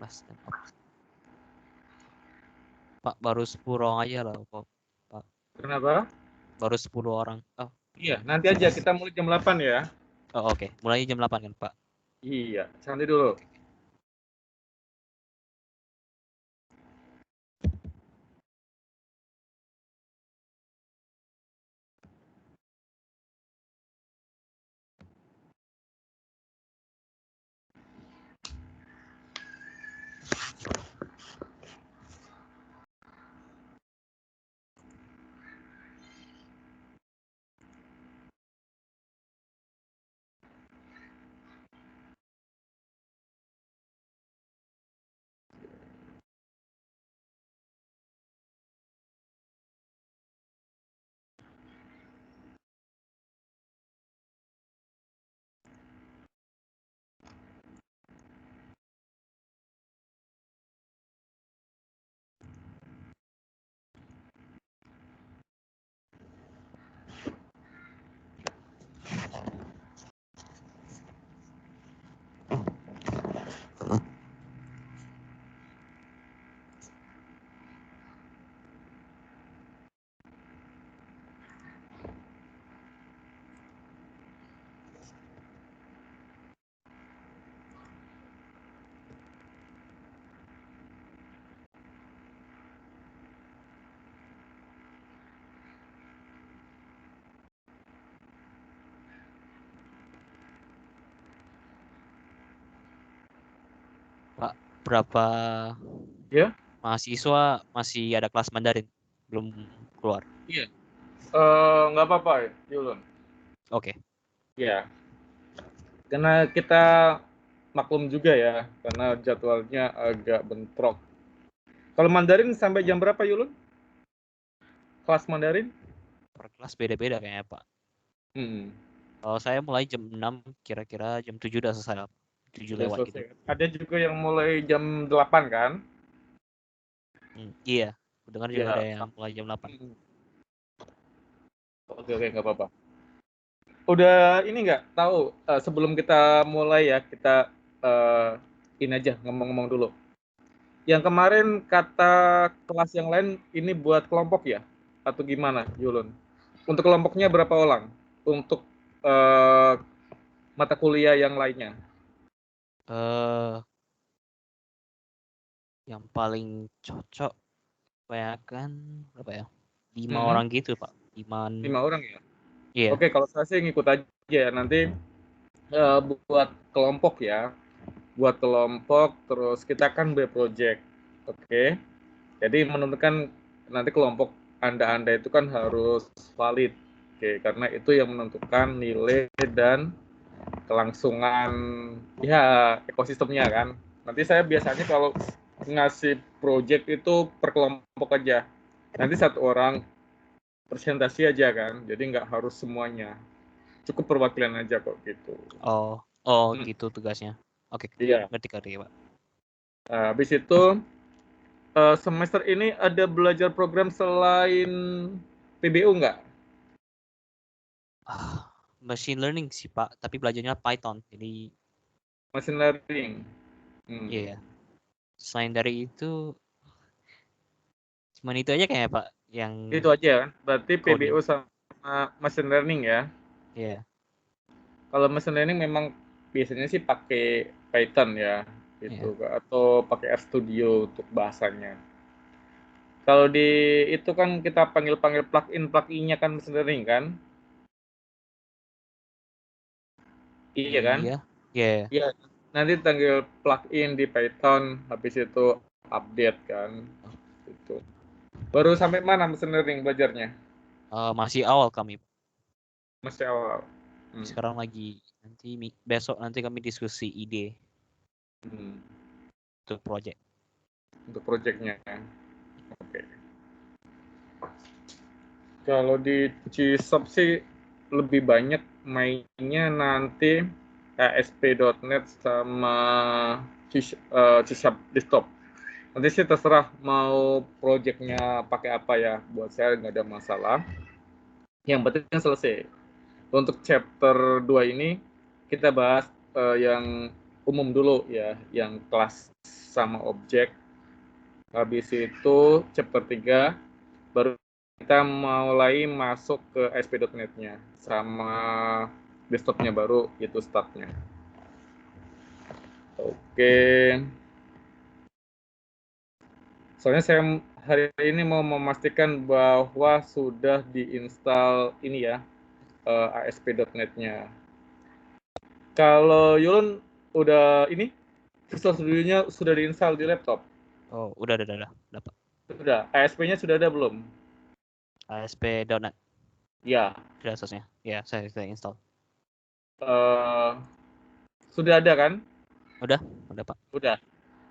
kelas dan Pak baru 10 orang aja lah Pak. Kenapa? Baru 10 orang. Oh, Iya, nanti aja kita mulai jam 8 ya. oke. Mulainya jam 8 kan Pak? Iya, santai dulu. Pak, berapa Ya? mahasiswa masih ada kelas Mandarin? Belum keluar. Iya. Nggak apa-apa ya, Yulun. Oke. Ya, karena kita maklum juga ya, karena jadwalnya agak bentrok. Kalau Mandarin sampai jam berapa, Yulun? Kelas Mandarin? Per kelas beda-beda kayaknya Pak. Hmm, Kalau saya mulai jam 6, kira-kira jam 7 udah selesai. 7 udah lewat gitu. selesai. Ada juga yang mulai jam 8 kan? Iya. Dengar juga ada Ya. yang mulai jam 8. Oke, nggak apa-apa. Udah ini nggak tahu sebelum kita mulai ya, kita ini aja ngomong-ngomong dulu. Yang kemarin kata kelas yang lain ini buat kelompok ya? Atau gimana, Yulun? Untuk kelompoknya berapa orang? Untuk mata kuliah yang lainnya? Eh, yang paling cocok kan berapa ya? 5 Hmm, orang gitu, Pak. 5. 5 orang ya? Iya. Oke, kalau saya sih ngikut aja ya. Nanti buat kelompok ya. Buat kelompok, terus kita kan project. Oke. Jadi menentukan nanti kelompok Anda itu kan harus valid. Oke, karena itu yang menentukan nilai dan kelangsungan ya ekosistemnya kan. Nanti saya biasanya kalau ngasih project itu per kelompok aja. Nanti satu orang presentasi aja kan. Jadi nggak harus semuanya. Cukup perwakilan aja kok gitu. Oh, gitu tugasnya. Oke. Iya. Ngerti, Pak. Habis itu semester ini ada belajar program selain PBU nggak? Machine learning sih, Pak, tapi belajarnya Python. Jadi, Machine learning. iya. Selain dari itu, cuman itu aja kayaknya, Pak, yang Itu aja kan. Berarti coding. PBU sama machine learning ya. Iya. Kalau machine learning memang biasanya sih pakai Python ya, Iya. gitu, atau pakai RStudio untuk bahasanya. Kalau di itu kan kita panggil-panggil plugin-pluginnya kan machine learning kan? Iya kan? Iya. Iya. Iya. Nanti panggil plugin di Python, habis itu update kan, gitu. Baru sampai mana machine learning belajarnya? Masih awal kami. Masih awal. Sekarang besok nanti kami diskusi ide Hmm. untuk project. Untuk projectnya. Oke. Kalau di Cisop sih lebih banyak mainnya nanti ASP.NET sama Cisop desktop. Nanti sih terserah mau projectnya pakai apa ya. Buat saya nggak ada masalah. Yang penting selesai. Untuk chapter 2 ini kita bahas yang umum dulu ya, yang kelas sama objek. Habis itu chapter 3 baru kita mulai masuk ke ASP.NET-nya sama desktopnya baru, itu startnya. Oke. Soalnya saya hari ini mau memastikan bahwa sudah diinstal ini ya, ASP.NET-nya. Kalau Yulun udah ini, Visual Studio-nya sudah diinstal di laptop? Oh, udah Pak. Sudah. ASP-nya sudah ada belum? ASP.NET. Ya. Resource-nya. Ya, saya install. Sudah ada kan? Udah Pak. Udah.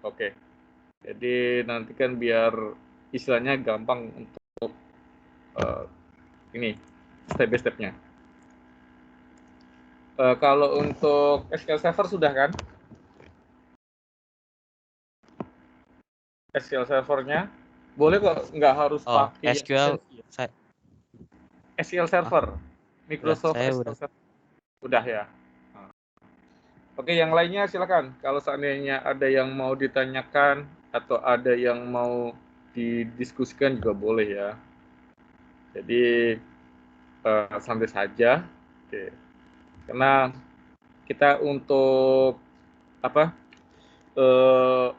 Oke. Jadi nanti kan biar istilahnya gampang untuk ini step by step-nya. Kalau untuk SQL Server sudah kan? SQL Server-nya boleh kok, nggak harus pakai SQL saya SQL Server, Microsoft saya SQL Server. Udah ya. Oke, yang lainnya silakan. Kalau seandainya ada yang mau ditanyakan atau ada yang mau didiskusikan juga boleh ya. Jadi santai saja. Oke. Karena kita untuk apa?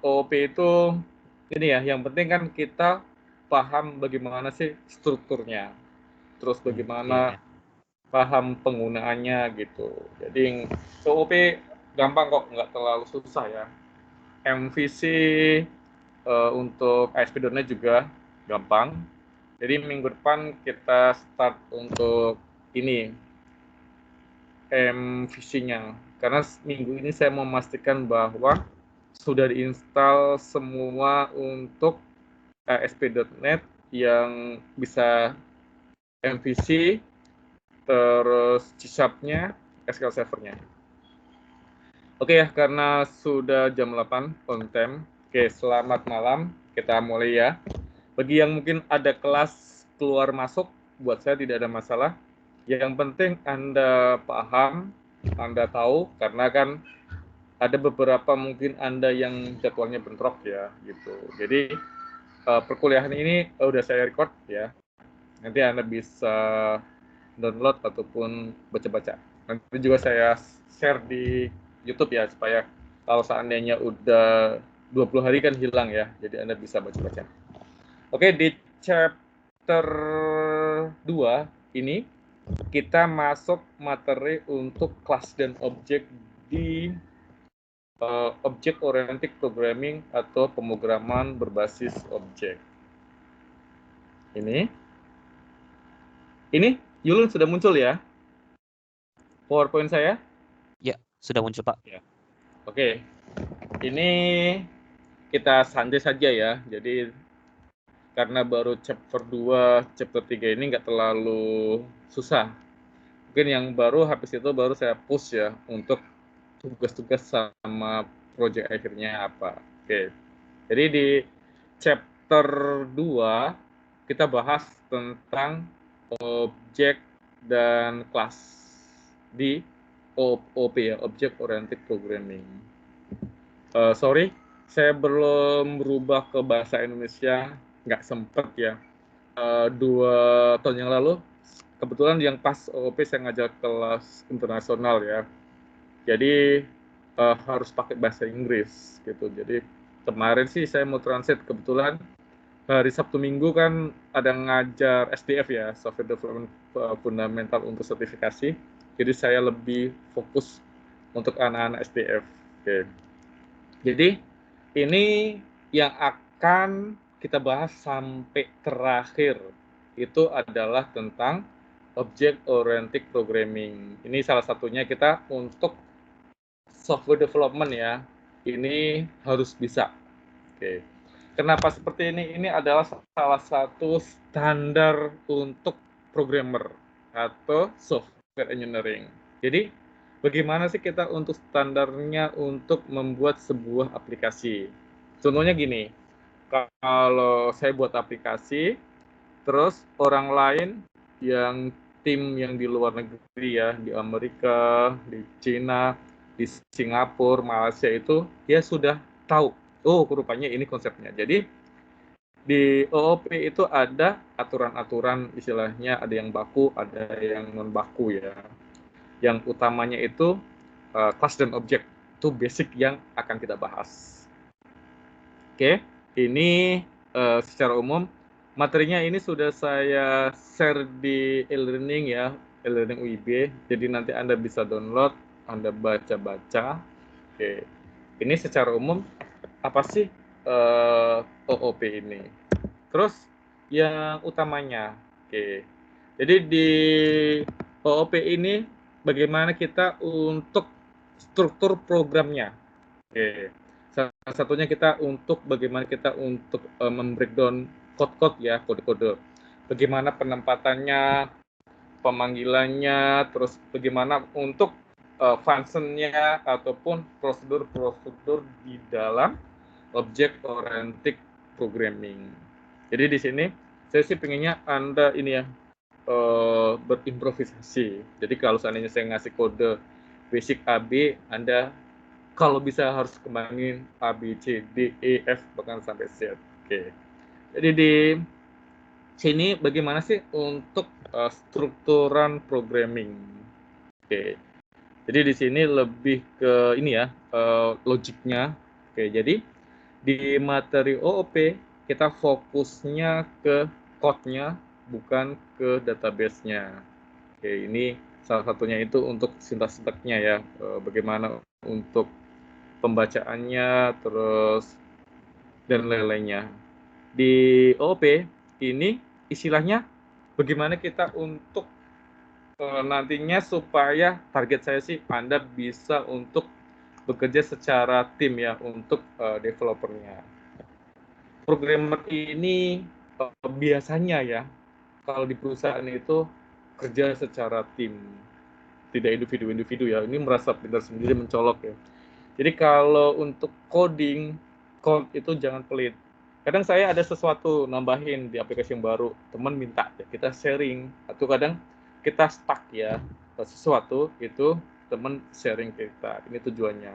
OOP itu ini ya, yang penting kan kita paham bagaimana sih strukturnya. Terus bagaimana paham penggunaannya gitu. Jadi OOP gampang kok, nggak terlalu susah ya. MVC untuk ASP.NET juga gampang. Jadi minggu depan kita start untuk ini MVC-nya. Karena minggu ini saya memastikan bahwa sudah diinstal semua untuk ASP.NET yang bisa MVC, terus C#-nya, SQL Server-nya. Oke ya, karena sudah jam 8 on time. Oke, selamat malam. Kita mulai ya. Bagi yang mungkin ada kelas keluar masuk, buat saya tidak ada masalah. Yang penting Anda paham, Anda tahu, karena kan ada beberapa mungkin Anda yang jadwalnya bentrok ya, gitu. Jadi perkuliahan ini udah saya record ya. Nanti Anda bisa download ataupun baca-baca. Nanti juga saya share di YouTube ya, supaya kalau seandainya udah 20 hari kan hilang ya, jadi Anda bisa baca-baca. Oke, di chapter 2 ini kita masuk materi untuk kelas dan objek di Object Oriented Programming atau pemrograman berbasis objek. Ini Yulun sudah muncul ya? PowerPoint saya? Ya, sudah muncul Pak. Ya. Oke. Ini kita santai saja ya. Jadi karena baru chapter 2, chapter 3 ini nggak terlalu susah. Mungkin yang baru habis itu baru saya push ya untuk tugas-tugas sama project akhirnya apa. Oke. Jadi di chapter 2 kita bahas tentang objek dan kelas di OOP ya, Object Oriented Programming. Sorry, saya belum berubah ke bahasa Indonesia, nggak sempet ya. 2 tahun yang lalu, kebetulan yang pas OOP saya ngajar kelas internasional ya. Jadi harus pakai bahasa Inggris gitu. Jadi kemarin sih saya mau translate, kebetulan hari Sabtu Minggu kan ada ngajar SDF ya, Software Development Fundamental untuk sertifikasi. Jadi saya lebih fokus untuk anak-anak SDF. Oke. Jadi ini yang akan kita bahas sampai terakhir itu adalah tentang Object Oriented Programming. Ini salah satunya kita untuk software development ya. Ini harus bisa. Oke. Kenapa seperti ini? Ini adalah salah satu standar untuk programmer atau software engineering. Jadi, bagaimana sih kita untuk standarnya untuk membuat sebuah aplikasi? Contohnya gini, kalau saya buat aplikasi, terus orang lain yang tim yang di luar negeri ya, di Amerika, di Cina, di Singapura, Malaysia itu dia sudah tahu, oh rupanya ini konsepnya. Jadi di OOP itu ada aturan-aturan, istilahnya ada yang baku, ada yang non baku ya. Yang utamanya itu kelas dan objek, itu basic yang akan kita bahas. Oke, ini secara umum materinya ini sudah saya share di e-learning ya, e-learning UIB. Jadi nanti Anda bisa download, Anda baca-baca. Oke, ini secara umum apa sih OOP ini? Terus yang utamanya, oke. Jadi di OOP ini bagaimana kita untuk struktur programnya. Oke. Salah satunya kita untuk bagaimana kita untuk membreakdown code-code ya, kode-kode. Bagaimana penempatannya, pemanggilannya, terus bagaimana untuk functionnya ataupun prosedur-prosedur di dalam object oriented programming. Jadi di sini saya sih pengennya Anda ini ya berimprovisasi. Jadi kalau seandainya saya ngasih kode basic AB, Anda kalau bisa harus kembangin A, B, C, D, E, F, bahkan sampai Z. Oke. Jadi di sini bagaimana sih untuk strukturan programming. Oke. Jadi di sini lebih ke ini ya, logiknya. Oke, jadi di materi OOP kita fokusnya ke code-nya, bukan ke database-nya. Oke, ini salah satunya itu untuk sintaksiknya ya, bagaimana untuk pembacaannya, terus dan lain-lainnya. Di OOP ini istilahnya bagaimana kita untuk nantinya supaya target saya sih Anda bisa untuk bekerja secara tim ya untuk developernya. Programmer ini biasanya ya kalau di perusahaan itu kerja secara tim, tidak individu-individu ya. Ini merasa pintar sendiri, mencolok ya. Jadi kalau untuk coding, code itu jangan pelit. Kadang saya ada sesuatu nambahin di aplikasi yang baru, teman minta ya kita sharing, atau kadang kita stuck ya sesuatu itu teman sharing kita. Ini tujuannya.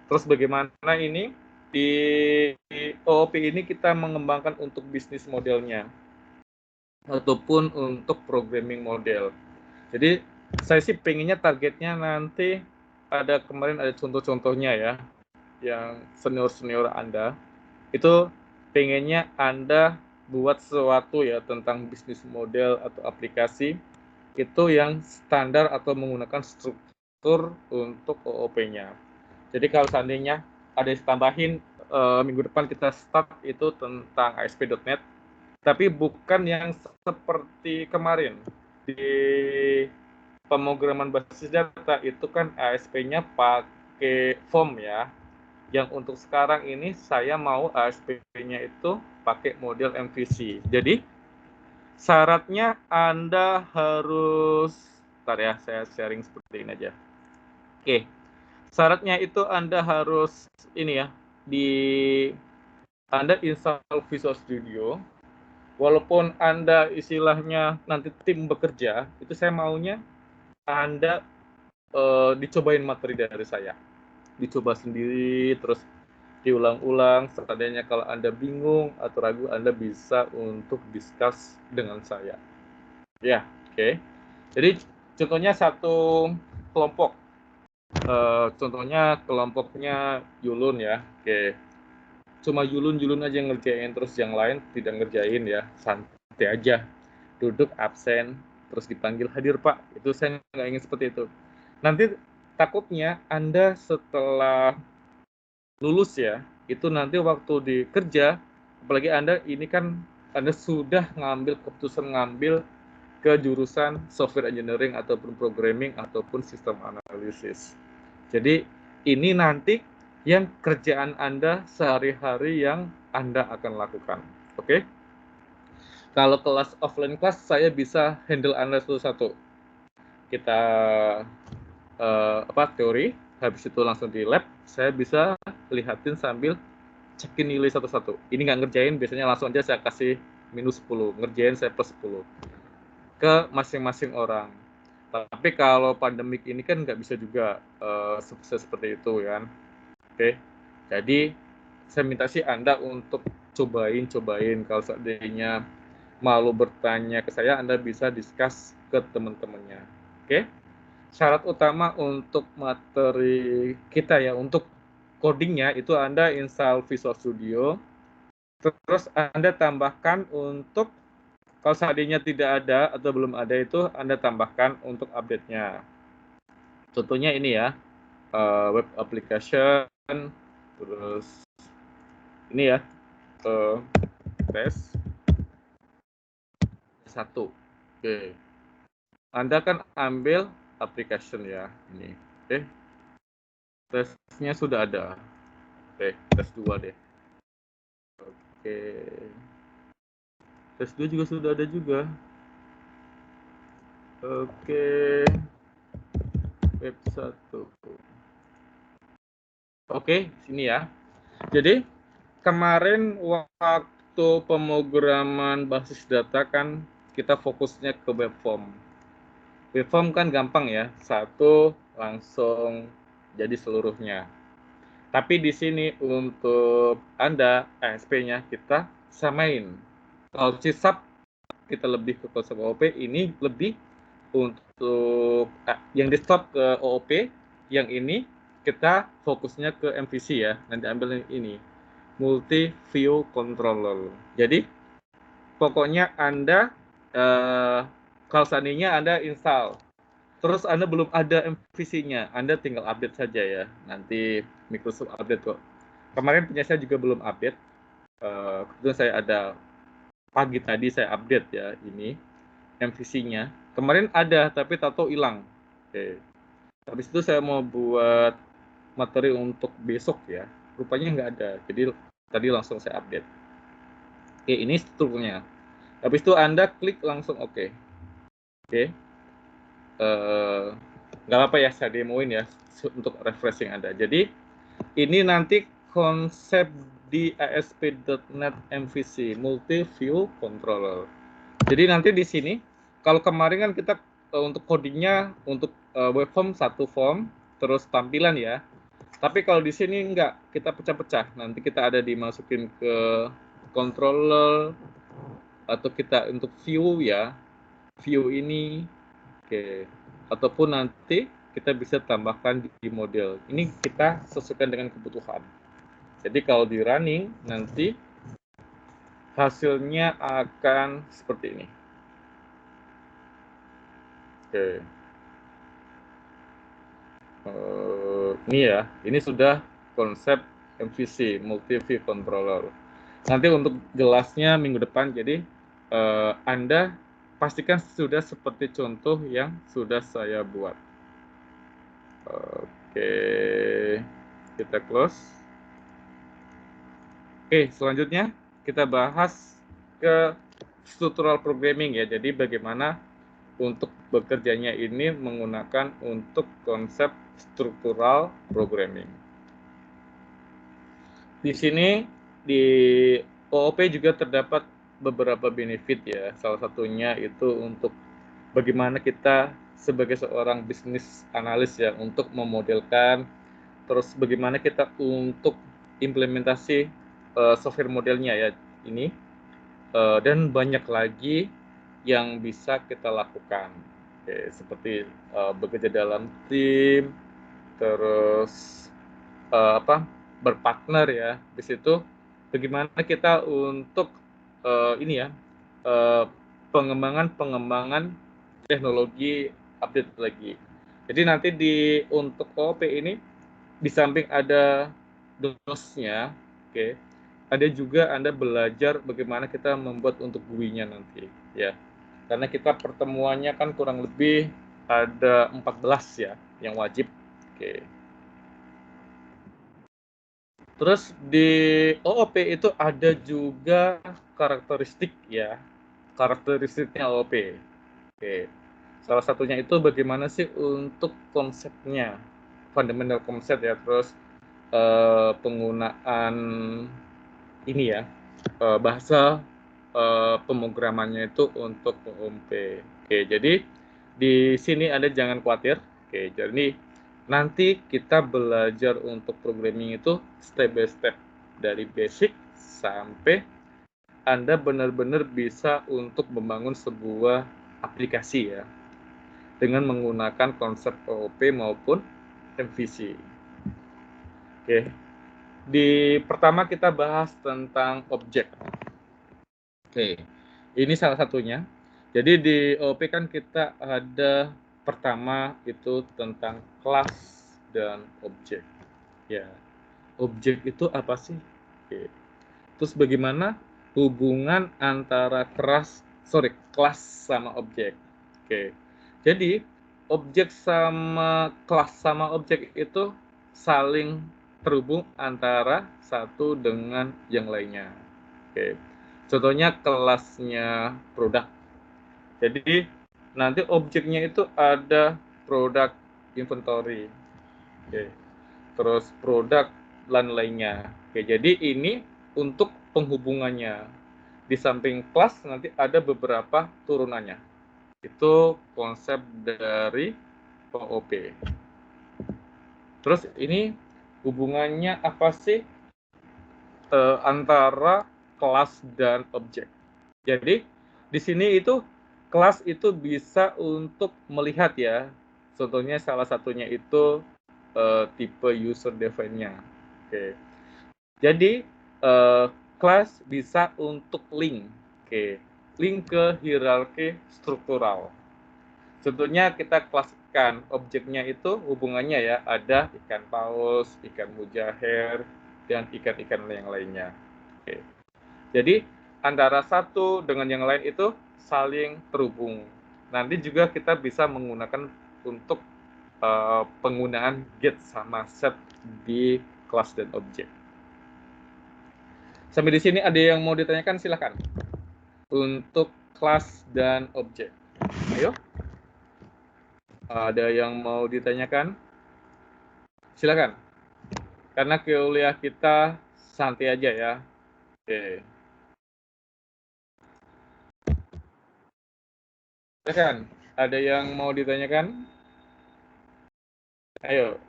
Terus bagaimana ini di OOP ini kita mengembangkan untuk bisnis modelnya ataupun untuk programming model. Jadi saya sih pengennya targetnya nanti kemarin ada contoh-contohnya ya, yang senior-senior Anda, itu pengennya Anda buat sesuatu ya tentang bisnis model atau aplikasi, itu yang standar atau menggunakan struktur untuk OOP-nya. Jadi kalau seandainya ada yang tambahin, minggu depan kita start itu tentang ASP.NET, tapi bukan yang seperti kemarin. Di pemrograman basis data itu kan ASP-nya pakai form ya. Yang untuk sekarang ini saya mau ASP-nya itu pakai model MVC. Jadi syaratnya Anda harus, bentar ya, saya sharing seperti ini aja. Oke, syaratnya itu Anda harus ini ya, Anda install Visual Studio. Walaupun Anda istilahnya nanti tim bekerja, itu saya maunya Anda dicobain materi dari saya. Dicoba sendiri, terus diulang-ulang, seandainya kalau Anda bingung atau ragu, Anda bisa untuk discuss dengan saya. Ya, oke. Jadi contohnya satu kelompok, contohnya kelompoknya Yulun ya, oke. Cuma Yulun aja yang ngerjain, terus yang lain tidak ngerjain ya, santai aja. Duduk absen, terus dipanggil hadir Pak, itu saya nggak ingin seperti itu. Nanti takutnya Anda setelah lulus ya, itu nanti waktu dikerja, apalagi Anda ini kan Anda sudah ngambil keputusan ngambil ke jurusan software engineering ataupun programming ataupun sistem analisis. Jadi ini nanti yang kerjaan Anda sehari-hari yang Anda akan lakukan. Oke? Kalau kelas offline class saya bisa handle Anda satu-satu. Kita teori, habis itu langsung di lab, saya bisa lihatin sambil cekin nilai satu-satu. Ini nggak ngerjain, biasanya langsung aja saya kasih minus 10, ngerjain saya plus 10 ke masing-masing orang. Tapi kalau pandemik ini kan nggak bisa juga seperti itu kan. Oke. Jadi saya minta sih Anda untuk cobain. Kalau seandainya malu bertanya ke saya, Anda bisa discuss ke teman-temannya. Oke. Syarat utama untuk materi kita ya, untuk codingnya itu Anda install Visual Studio. Terus Anda tambahkan untuk kalau seandainya tidak ada atau belum ada itu Anda tambahkan untuk update-nya. Contohnya ini ya, web application, terus ini ya, tes 1. Oke. Anda kan ambil application ya, ini. Oke. Tesnya sudah ada. Oke, tes 2 deh. Oke. Tes 2 juga sudah ada juga. Oke. Web 1. Oke, sini ya. Jadi kemarin waktu pemrograman basis data kan kita fokusnya ke web form. Web form kan gampang ya, satu langsung jadi seluruhnya. Tapi di sini untuk Anda ASP-nya kita samain. Kalau CSAP kita lebih ke konsep OOP, ini lebih untuk yang di stop ke OOP, yang ini kita fokusnya ke MVC ya. Nanti ambil ini multi view controller. Jadi pokoknya Anda kalau seandainya Anda install, terus Anda belum ada MVC-nya, Anda tinggal update saja ya. Nanti Microsoft update kok. Kemarin punya saya juga belum update. Kebetulan saya ada pagi tadi saya update ya ini MVC-nya. Kemarin ada tapi tato hilang. Oke. Habis itu saya mau buat materi untuk besok ya. Rupanya nggak ada. Jadi tadi langsung saya update. Oke, ini strukturnya. Habis itu Anda klik langsung oke. Oke. Nggak apa ya, saya demoin ya untuk refreshing Anda. Jadi ini nanti konsep di ASP.NET MVC, Multi View Controller. Jadi nanti di sini, kalau kemarin kan kita untuk codingnya untuk web form satu form, terus tampilan ya. Tapi kalau di sini enggak, kita pecah-pecah. Nanti kita ada dimasukin ke controller, atau kita untuk view ya, view ini, oke. Ataupun nanti kita bisa tambahkan di model. Ini kita sesuaikan dengan kebutuhan. Jadi kalau di running, nanti hasilnya akan seperti ini. Oke. Ini ya, ini sudah konsep MVC, Multi View Controller. Nanti untuk jelasnya minggu depan, jadi Anda pastikan sudah seperti contoh yang sudah saya buat. Oke, kita close. Oke, selanjutnya kita bahas ke structural programming ya. Jadi bagaimana untuk bekerjanya ini menggunakan untuk konsep structural programming. Di sini di OOP juga terdapat beberapa benefit ya. Salah satunya itu untuk bagaimana kita sebagai seorang bisnis analis ya untuk memodelkan, terus bagaimana kita untuk implementasi software modelnya ya ini, dan banyak lagi yang bisa kita lakukan. Oke, seperti bekerja dalam tim, terus berpartner ya. Di situ bagaimana kita untuk ini ya, pengembangan teknologi update lagi. Jadi nanti untuk OOP ini di samping ada DOS-nya, oke, ada juga Anda belajar bagaimana kita membuat untuk GUI-nya nanti ya. Karena kita pertemuannya kan kurang lebih ada 14 ya yang wajib. Oke. Terus di OOP itu ada juga karakteristik ya. Karakteristiknya OOP. Oke. Salah satunya itu bagaimana sih untuk konsepnya. Fundamental konsep ya, terus penggunaan ini ya, bahasa pemrogramannya itu untuk OOP. Oke, jadi Di sini Anda jangan khawatir. Oke, jadi nanti kita belajar untuk programming itu step by step dari basic sampai Anda benar-benar bisa untuk membangun sebuah aplikasi ya dengan menggunakan konsep OOP maupun MVC. Oke. Di pertama kita bahas tentang objek. Oke. Ini salah satunya. Jadi di OOP kan kita ada pertama itu tentang kelas dan objek. Ya. Objek itu apa sih? Oke. Terus bagaimana hubungan antara kelas sama objek. Oke. Jadi objek sama kelas sama objek itu saling terhubung antara satu dengan yang lainnya. Oke. Contohnya kelasnya produk. Jadi nanti objeknya itu ada produk inventory. Oke. Terus produk dan lainnya. Oke, jadi ini untuk penghubungannya. Di samping kelas nanti ada beberapa turunannya. Itu konsep dari OOP. Terus ini hubungannya apa sih antara kelas dan objek? Jadi di sini itu kelas itu bisa untuk melihat ya. Contohnya salah satunya itu tipe user define-nya. Oke. Jadi kelas bisa untuk link. Oke. Link ke hierarki struktural. Contohnya kita kelaskan objeknya itu hubungannya ya, ada ikan paus, ikan mujair, dan ikan-ikan yang lainnya. Oke. Jadi antara satu dengan yang lain itu saling terhubung. Nanti juga kita bisa menggunakan untuk penggunaan get sama set di kelas dan objek. Sampai di sini ada yang mau ditanyakan, silakan. Untuk kelas dan objek. Ayo. Ada yang mau ditanyakan? Silakan. Karena kuliah kita santai aja ya. Oke. Silakan. Ada yang mau ditanyakan? Ayo.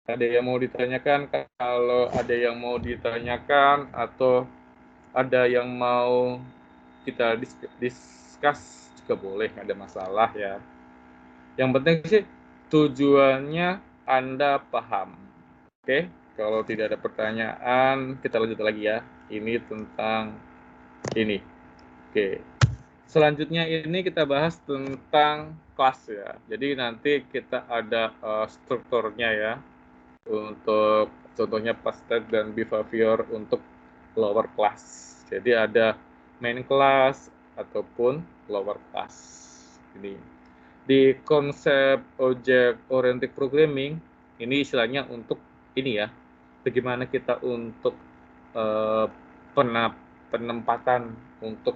Ada yang mau ditanyakan? Kalau ada yang mau ditanyakan atau ada yang mau kita discuss juga boleh, nggak ada masalah ya. Yang penting sih tujuannya Anda paham. Oke, kalau tidak ada pertanyaan, kita lanjut lagi ya. Ini tentang ini. Oke. Selanjutnya ini kita bahas tentang kelas ya. Jadi nanti kita ada strukturnya ya. Untuk contohnya past state dan behavior untuk lower class. Jadi ada main class ataupun lower class. Ini di konsep object oriented programming ini istilahnya untuk ini ya, bagaimana kita untuk penempatan untuk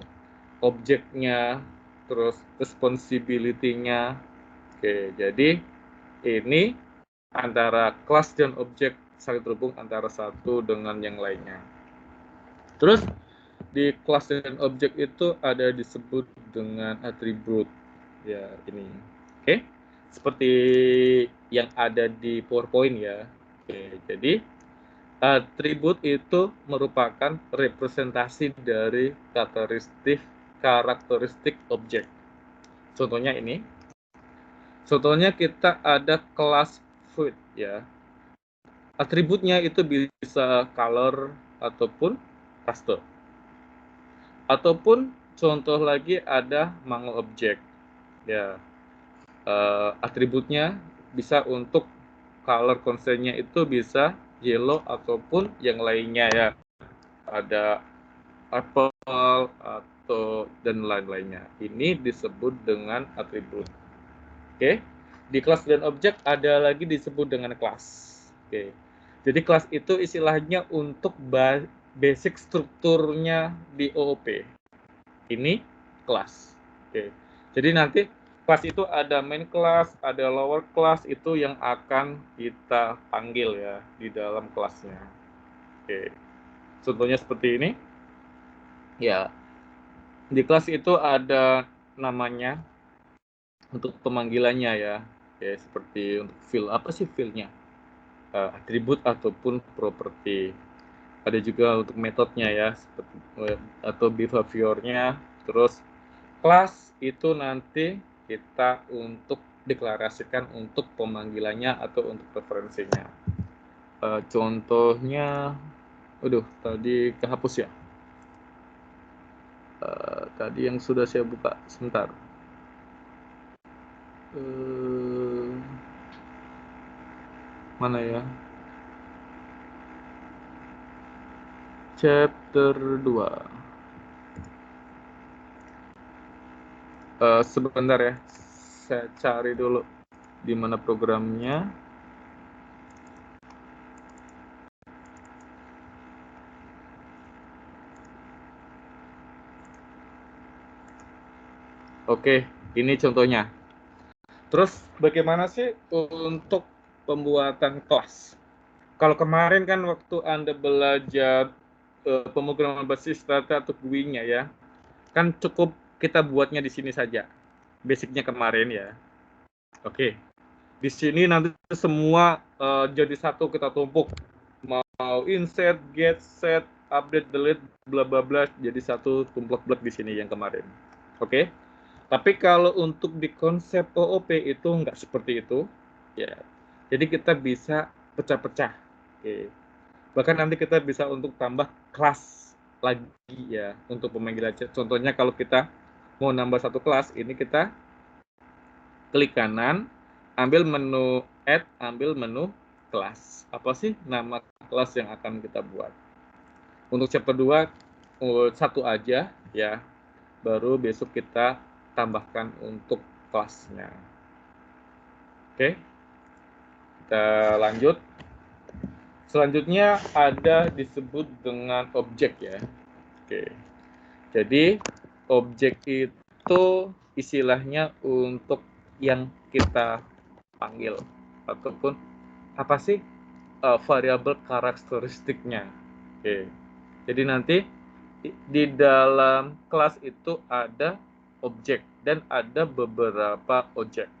objeknya, terus responsibility-nya. Oke, jadi ini antara kelas dan objek saling terhubung antara satu dengan yang lainnya. Terus di kelas dan objek itu ada disebut dengan atribut. Ya, ini. Oke. Seperti yang ada di PowerPoint ya. Oke, jadi atribut itu merupakan representasi dari karakteristik objek. Contohnya ini. Contohnya kita ada kelas food ya. Atributnya itu bisa color ataupun raster. Ataupun contoh lagi ada mango object. Ya, atributnya bisa untuk color constraint-nya itu bisa yellow ataupun yang lainnya ya. Ada apple atau dan lain-lainnya. Ini disebut dengan atribut. Oke. Di kelas dan objek ada lagi disebut dengan kelas. Oke. Jadi kelas itu istilahnya untuk basic strukturnya di OOP. Ini kelas. Oke. Jadi nanti kelas itu ada main class, ada lower class, itu yang akan kita panggil ya di dalam kelasnya. Oke. Contohnya seperti ini. Ya. Di kelas itu ada namanya untuk pemanggilannya ya. Oke, seperti untuk field, apa sih fieldnya? Atribut ataupun properti. Ada juga untuk metodenya ya, seperti atau behaviornya. Terus kelas itu nanti kita untuk deklarasikan untuk pemanggilannya atau untuk referensinya. Contohnya, aduh tadi kehapus ya. Tadi yang sudah saya buka sebentar. Mana ya? Chapter 2. Sebentar ya, saya cari dulu di mana programnya. Oke, ini contohnya. Terus bagaimana sih untuk pembuatan kelas? Kalau kemarin kan waktu Anda belajar pemrograman basis data atau GUI-nya ya, kan cukup kita buatnya di sini saja. Basicnya kemarin ya. Oke. Di sini nanti semua jadi satu kita tumpuk. Mau insert, get, set, update, delete, bla bla bla jadi satu tumplek-blek di sini yang kemarin. Oke. Tapi kalau untuk di konsep OOP itu nggak seperti itu. Ya. Jadi kita bisa pecah-pecah. Oke. Bahkan nanti kita bisa untuk tambah kelas lagi ya untuk pemanggilan chat. Contohnya kalau kita mau nambah satu kelas, ini kita klik kanan, ambil menu add, ambil menu kelas. Apa sih nama kelas yang akan kita buat? Untuk chapter 2 satu aja ya. Baru besok kita tambahkan untuk kelasnya. Oke. Kita lanjut. Selanjutnya ada disebut dengan objek ya. Oke. Jadi objek itu istilahnya untuk yang kita panggil ataupun apa sih variabel karakteristiknya. Oke. Jadi nanti di dalam kelas itu ada objek dan ada beberapa objek.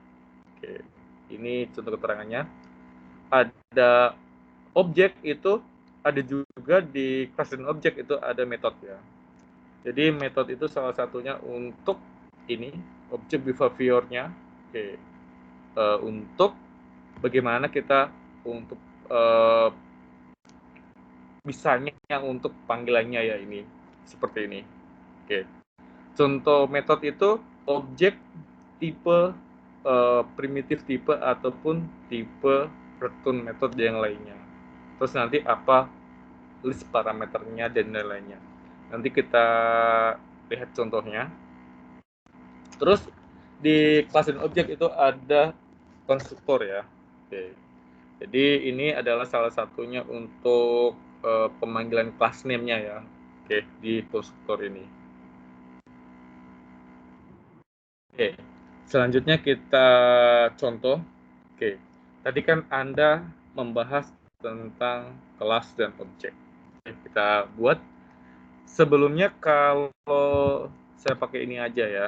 Oke. Ini contoh keterangannya. Ada objek itu ada juga di kelas dan objek itu ada metode ya. Jadi metode itu salah satunya untuk ini objek behaviornya. Oke. Untuk bagaimana kita untuk misalnya untuk panggilannya ya ini seperti ini. Oke. Contoh metode itu objek tipe primitif tipe ataupun tipe return metode yang lainnya. Terus nanti apa list parameternya dan lain-lainnya. Nanti kita lihat contohnya. Terus di kelas dan objek itu ada konstruktor ya. Oke. Jadi ini adalah salah satunya untuk pemanggilan class name-nya ya. Oke, di konstruktor ini. Oke. Selanjutnya kita contoh. Oke. Tadi kan Anda membahas tentang kelas dan objek. Oke, kita buat. Sebelumnya kalau saya pakai ini aja ya.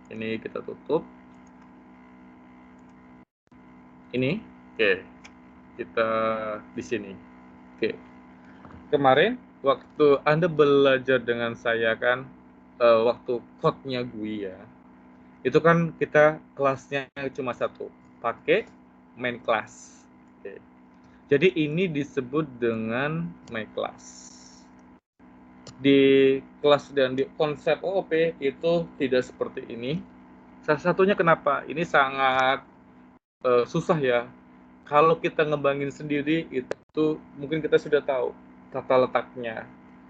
Ini kita tutup. Ini, oke. Kita di sini. Oke. Kemarin waktu Anda belajar dengan saya kan waktu code-nya GUI ya. Itu kan kita kelasnya cuma satu, pakai main class. Oke. Jadi ini disebut dengan main class. Di kelas dan di konsep OOP itu tidak seperti ini. Salah satunya kenapa? Ini sangat susah ya. Kalau kita ngembangin sendiri itu mungkin kita sudah tahu tata letaknya.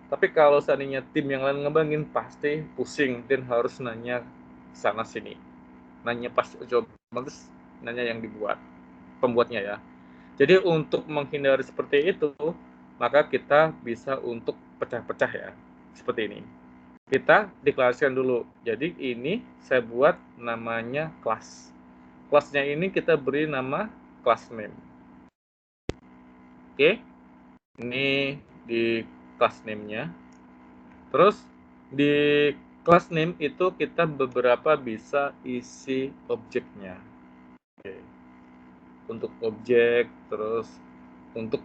Tapi kalau seandainya tim yang lain ngembangin pasti pusing dan harus nanya sana sini. Nanya pas coba terus nanya yang dibuat pembuatnya ya. Jadi untuk menghindari seperti itu, maka kita bisa untuk pecah-pecah ya. Seperti ini. Kita deklarasikan dulu. Jadi ini saya buat namanya kelas. Kelasnya ini kita beri nama class name. Oke. Ini di class name-nya. Terus di Class name itu kita beberapa bisa isi objeknya. Oke. Untuk objek, terus untuk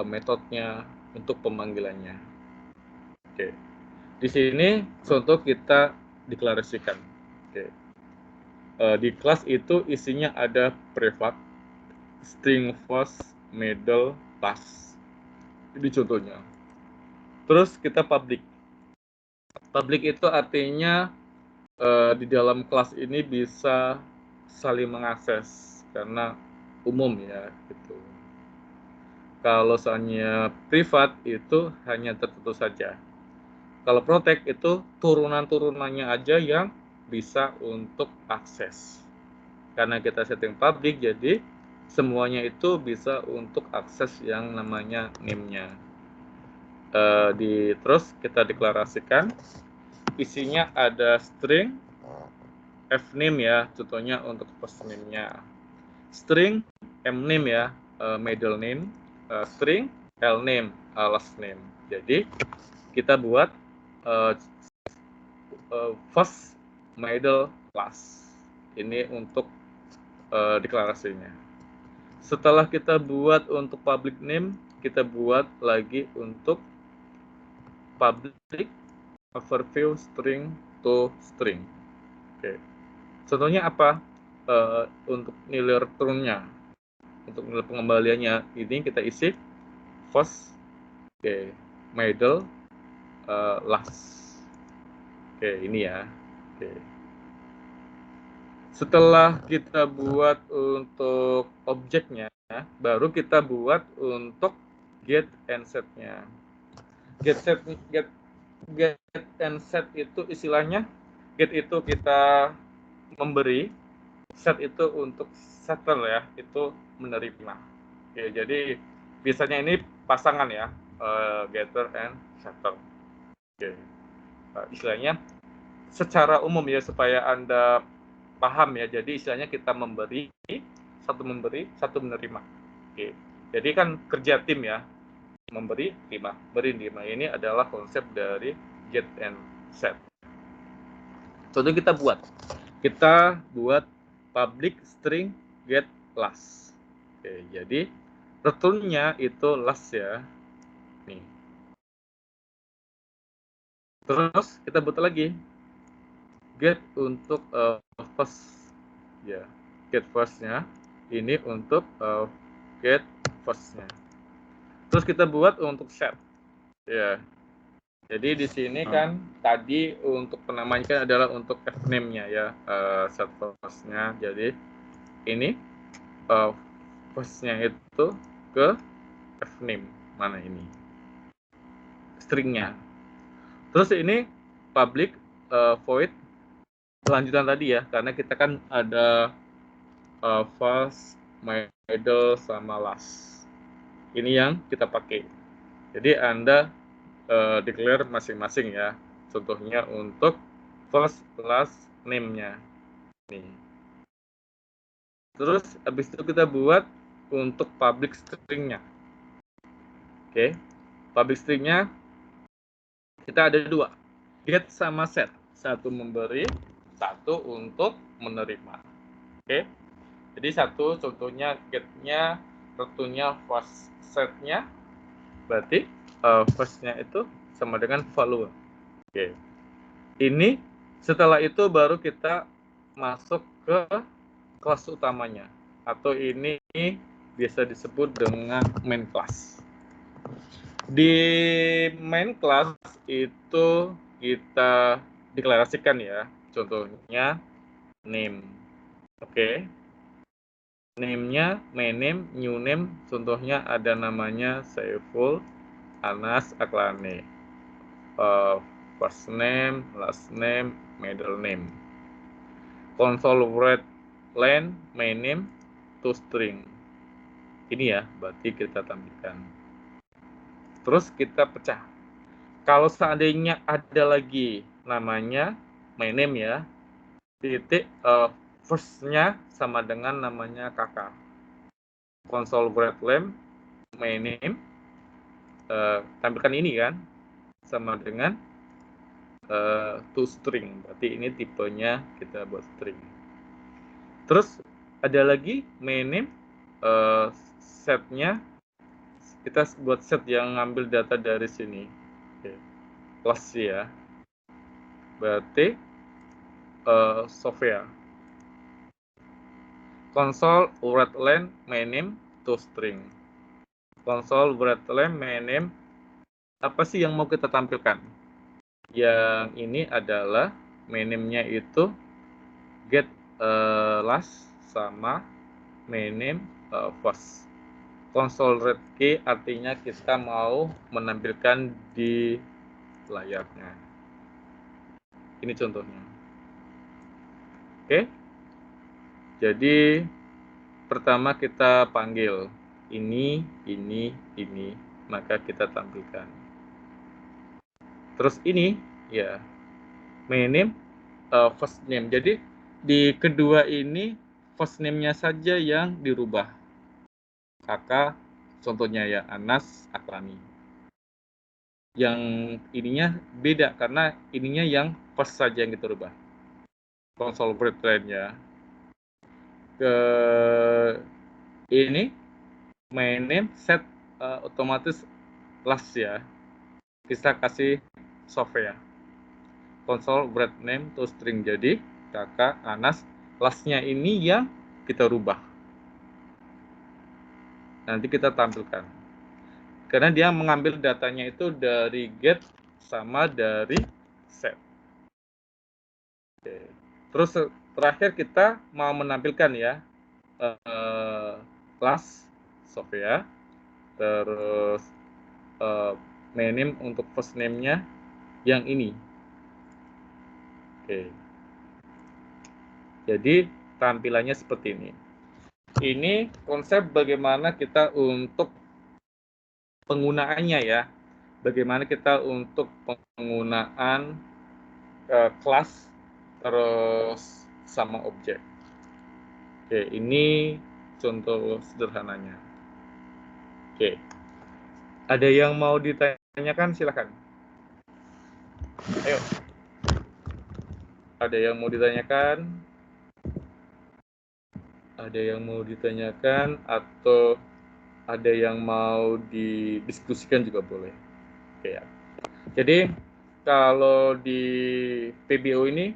metodenya, untuk pemanggilannya. Oke. Di sini contoh kita deklarasikan. Oke. Di kelas itu isinya ada private, string first, middle, last. Ini contohnya. Terus kita public. Public itu artinya di dalam kelas ini bisa saling mengakses karena umum ya gitu. Kalau soalnya privat itu hanya tertentu saja. Kalau protect itu turunan-turunannya aja yang bisa untuk akses. Karena kita setting public, jadi semuanya itu bisa untuk akses yang namanya name-nya. Terus kita deklarasikan, isinya ada string fname ya, contohnya untuk first name-nya. String mname ya, middle name. String lname, last name. Jadi kita buat first, middle, last. Ini untuk deklarasinya. Setelah kita buat untuk public name, kita buat lagi untuk public overview string to string. Oke. Contohnya apa? Untuk nilai returnnya, untuk nilai pengembaliannya, ini kita isi first, middle, last. Ini ya. Setelah kita buat untuk objeknya, baru kita buat untuk get and set-nya. Get and set itu istilahnya, get itu kita memberi, set itu untuk setter ya, itu menerima. Jadi biasanya ini pasangan ya, getter and setter. Istilahnya secara umum ya, supaya Anda paham ya. Jadi istilahnya kita memberi, satu menerima. Jadi kan kerja tim ya, memberi, terima, beri, terima. Ini adalah konsep dari get and set. Contoh kita buat public string get last. Jadi returnnya itu last ya. Nih. Terus kita buat lagi get untuk first ya, get first-nya. Ini untuk get first-nya. Terus kita buat untuk set ya. Jadi di sini kan tadi untuk penamanya kan adalah untuk fname-nya ya, set first-nya. Jadi ini first-nya itu ke fname, mana ini string-nya. Terus ini public void lanjutan tadi ya, karena kita kan ada first, middle, sama last. Ini yang kita pakai. Jadi Anda declare masing-masing ya. Contohnya untuk first, last, name-nya. Nih. Terus habis itu kita buat untuk public string-nya. Public string-nya kita ada dua, get sama set. Satu memberi, satu untuk menerima. Jadi satu contohnya get-nya, return-nya first, set-nya berarti first-nya itu sama dengan value. Ini setelah itu baru kita masuk ke kelas utamanya, atau ini biasa disebut dengan main class. Di main class itu kita deklarasikan ya, contohnya name. Name-nya main name, new name, contohnya ada namanya Saiful Anas Aklani. First name, last name, middle name. Console word line, main name, to string. Ini ya, berarti kita tampilkan. Terus kita pecah. Kalau seandainya ada lagi namanya main name ya, titik first-nya sama dengan namanya kakak. Console word line, main name, tampilkan ini kan, sama dengan toString. Berarti ini tipenya kita buat string. Terus ada lagi main name, setnya kita buat set yang ngambil data dari sini. Oke. Class ya. Berarti software. Console readline main name toString. Console readline main name, apa sih yang mau kita tampilkan? Yang ini adalah main name-nya itu get last sama main name first. Console read key artinya kita mau menampilkan di layarnya. Ini contohnya. Oke. Jadi pertama kita panggil ini, maka kita tampilkan. Terus ini ya main name, first name. Jadi di kedua ini first name-nya saja yang dirubah. Kakak contohnya ya Anas Akrani. Yang ininya beda karena ininya yang first saja yang kita rubah. Console readline ya. Ke ini main name set otomatis last ya. Kita kasih software. Console bread name toString. Jadi kakak Anas lastnya ini yang kita rubah. Nanti kita tampilkan. Karena dia mengambil datanya itu dari get sama dari set. Oke. Terus terakhir kita mau menampilkan ya class software. Terus main name untuk first name-nya yang ini. Oke. Jadi tampilannya seperti ini. Ini konsep bagaimana kita untuk penggunaannya ya. Bagaimana kita untuk penggunaan kelas terus sama objek. Oke, ini contoh sederhananya. Oke. Ada yang mau ditanyakan silakan. Ayo. Ada yang mau ditanyakan? Ada yang mau ditanyakan atau ada yang mau didiskusikan juga boleh. Oke ya. Jadi kalau di PBO ini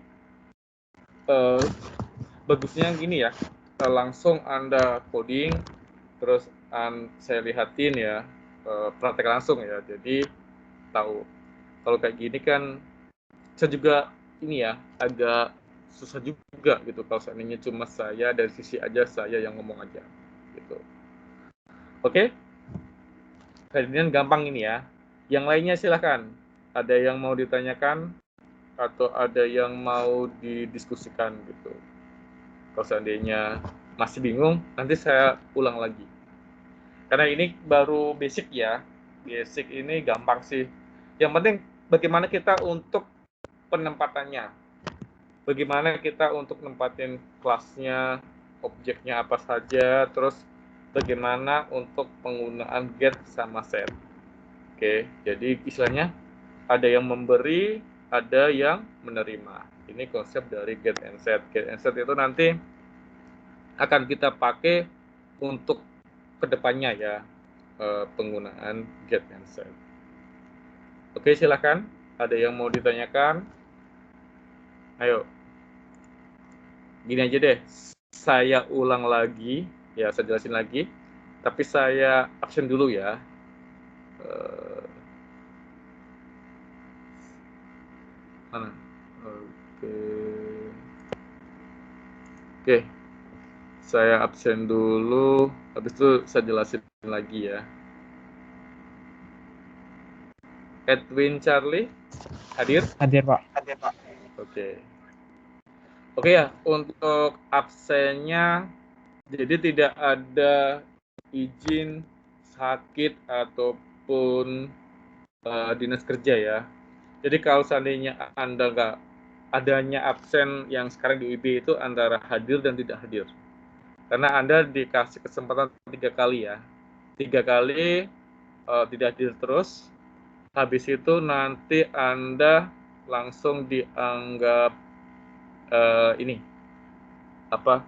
bagusnya gini ya, langsung Anda coding, terus saya lihatin ya, praktek langsung ya. Jadi tahu. Kalau kayak gini kan saya juga ini ya agak susah juga gitu kalau seandainya cuma saya dari sisi aja saya yang ngomong aja gitu. Oke? Kemudian gampang ini ya. Yang lainnya silahkan. Ada yang mau ditanyakan atau ada yang mau didiskusikan gitu. Kalau seandainya masih bingung, nanti saya ulang lagi. Karena ini baru basic ya. Basic ini gampang sih. Yang penting bagaimana kita untuk penempatannya. Bagaimana kita untuk nempatin kelasnya, objeknya apa saja, terus bagaimana untuk penggunaan get sama set. Oke, jadi istilahnya ada yang memberi, ada yang menerima. Ini konsep dari get and set. Get and set itu nanti akan kita pakai untuk kedepannya ya, penggunaan get and set. Oke, silakan. Ada yang mau ditanyakan? Ayo. Gini aja deh, saya ulang lagi, ya saya jelasin lagi, tapi saya absen dulu ya. Mana? Oke, saya absen dulu, habis itu saya jelasin lagi ya. Edwin Charlie, hadir? Hadir, Pak. Hadir, Pak. Oke. Oke ya, untuk absennya, jadi tidak ada izin sakit ataupun dinas kerja ya. Jadi kalau seandainya Anda nggak adanya absen yang sekarang di UIB itu antara hadir dan tidak hadir. Karena Anda dikasih kesempatan 3 kali ya. 3 kali tidak hadir terus. Habis itu nanti Anda langsung dianggap ini apa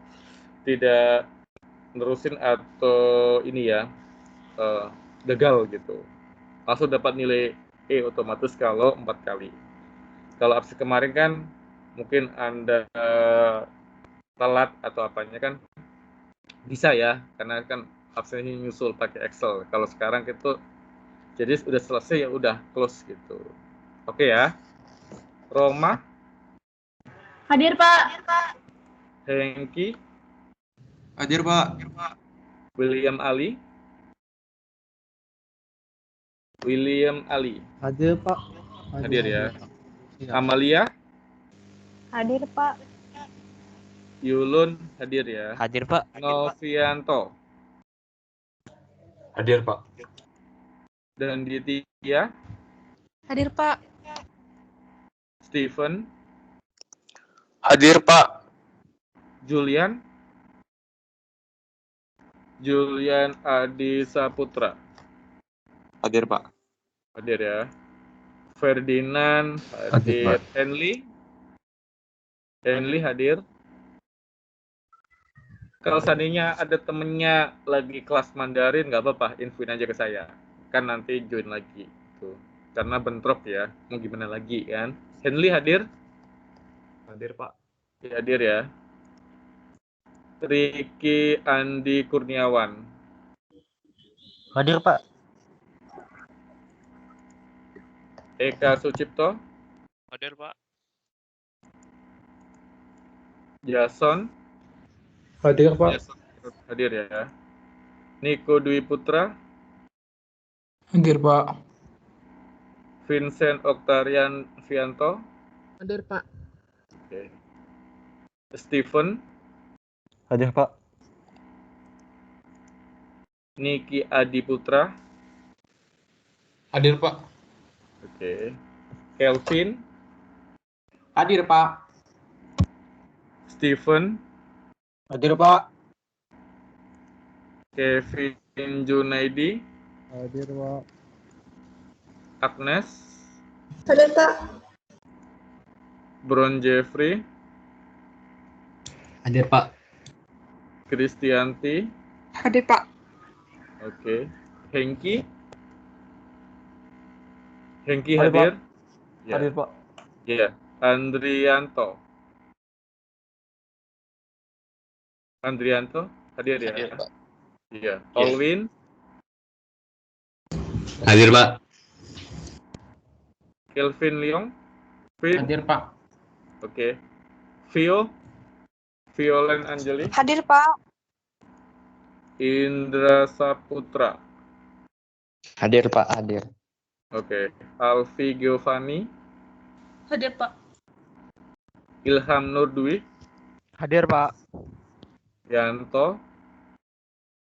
tidak nerusin atau ini ya gagal gitu. Langsung dapat nilai E otomatis kalau 4 kali. Kalau absen kemarin kan mungkin Anda telat atau apanya kan bisa ya, karena kan absennya nyusul pakai Excel. Kalau sekarang itu jadi udah selesai ya udah close gitu. Oke ya. Roma, Hadir, Pak. Hengki, Hadir, Pak. William Ali, Hadir, Pak. hadir ya. Iya. Amalia, Hadir, Pak. Yulun hadir ya. Hadir, Pak. Novianto Hadir, Pak. dan Ditya, Hadir, Pak. Steven, Hadir, Pak. Julian Adi Saputra Hadir, Pak. hadir ya. Ferdinand hadir. Hadir, Henly hadir. Kalau seandainya ada temennya lagi kelas Mandarin, nggak apa-apa, infoin aja ke saya. Kan nanti join lagi. Tuh. Karena bentrok ya, mau gimana lagi kan. Henly hadir? Hadir, Pak. Ya, hadir ya. Riki Andi Kurniawan. Hadir, Pak. Eka Sucipto. Hadir, Pak. Jason. Hadir, Pak. Jason hadir ya. Niko Dwi Putra. Hadir, Pak. Vincent Oktarian Vianto. Hadir, Pak. Oke. Steven. Hadir, Pak. Niki Adi Putra. Hadir, Pak. Oke. Kelvin. Hadir, Pak. Steven. Hadir, Pak. Kevin Junaidi. Hadir, Pak. Agnes. Hadir, Pak. Bron Jeffrey. Hadir, Pak. Kristianti. Hadir, Pak. Oke. Hengki. Hengki Hadir, hadir. Ya. Hadir, Pak. Ya. Andrianto. Hadir ya. Hadir, Pak. Iya. Olwin. Hadir, Pak. Kelvin Leong. Vin. Hadir, Pak. Oke. Violen Anjeli. Hadir, Pak. Indra Saputra. Hadir, Pak. Hadir. Oke. Alfi Giovanni. Hadir, Pak. Ilham Nurdwi. Hadir, Pak. Yanto.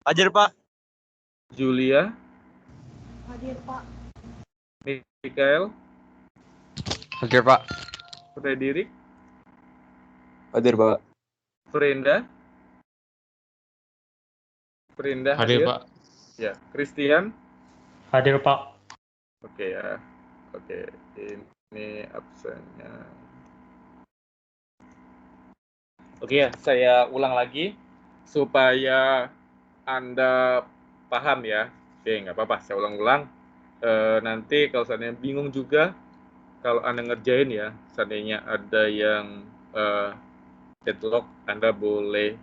Hadir, Pak. Julia. Hadir, Pak. Mikael. Hadir, Pak. Frederick. Hadir, Pak. Frenda. Hadir, Pak. Ya. Christian. Hadir, Pak. Oke ya. Oke. Ini absennya. Oke ya, saya ulang lagi supaya Anda paham ya. Oke, nggak apa-apa, saya ulang-ulang. Nanti kalau seandainya bingung juga, kalau Anda ngerjain ya, seandainya ada yang deadlock, Anda boleh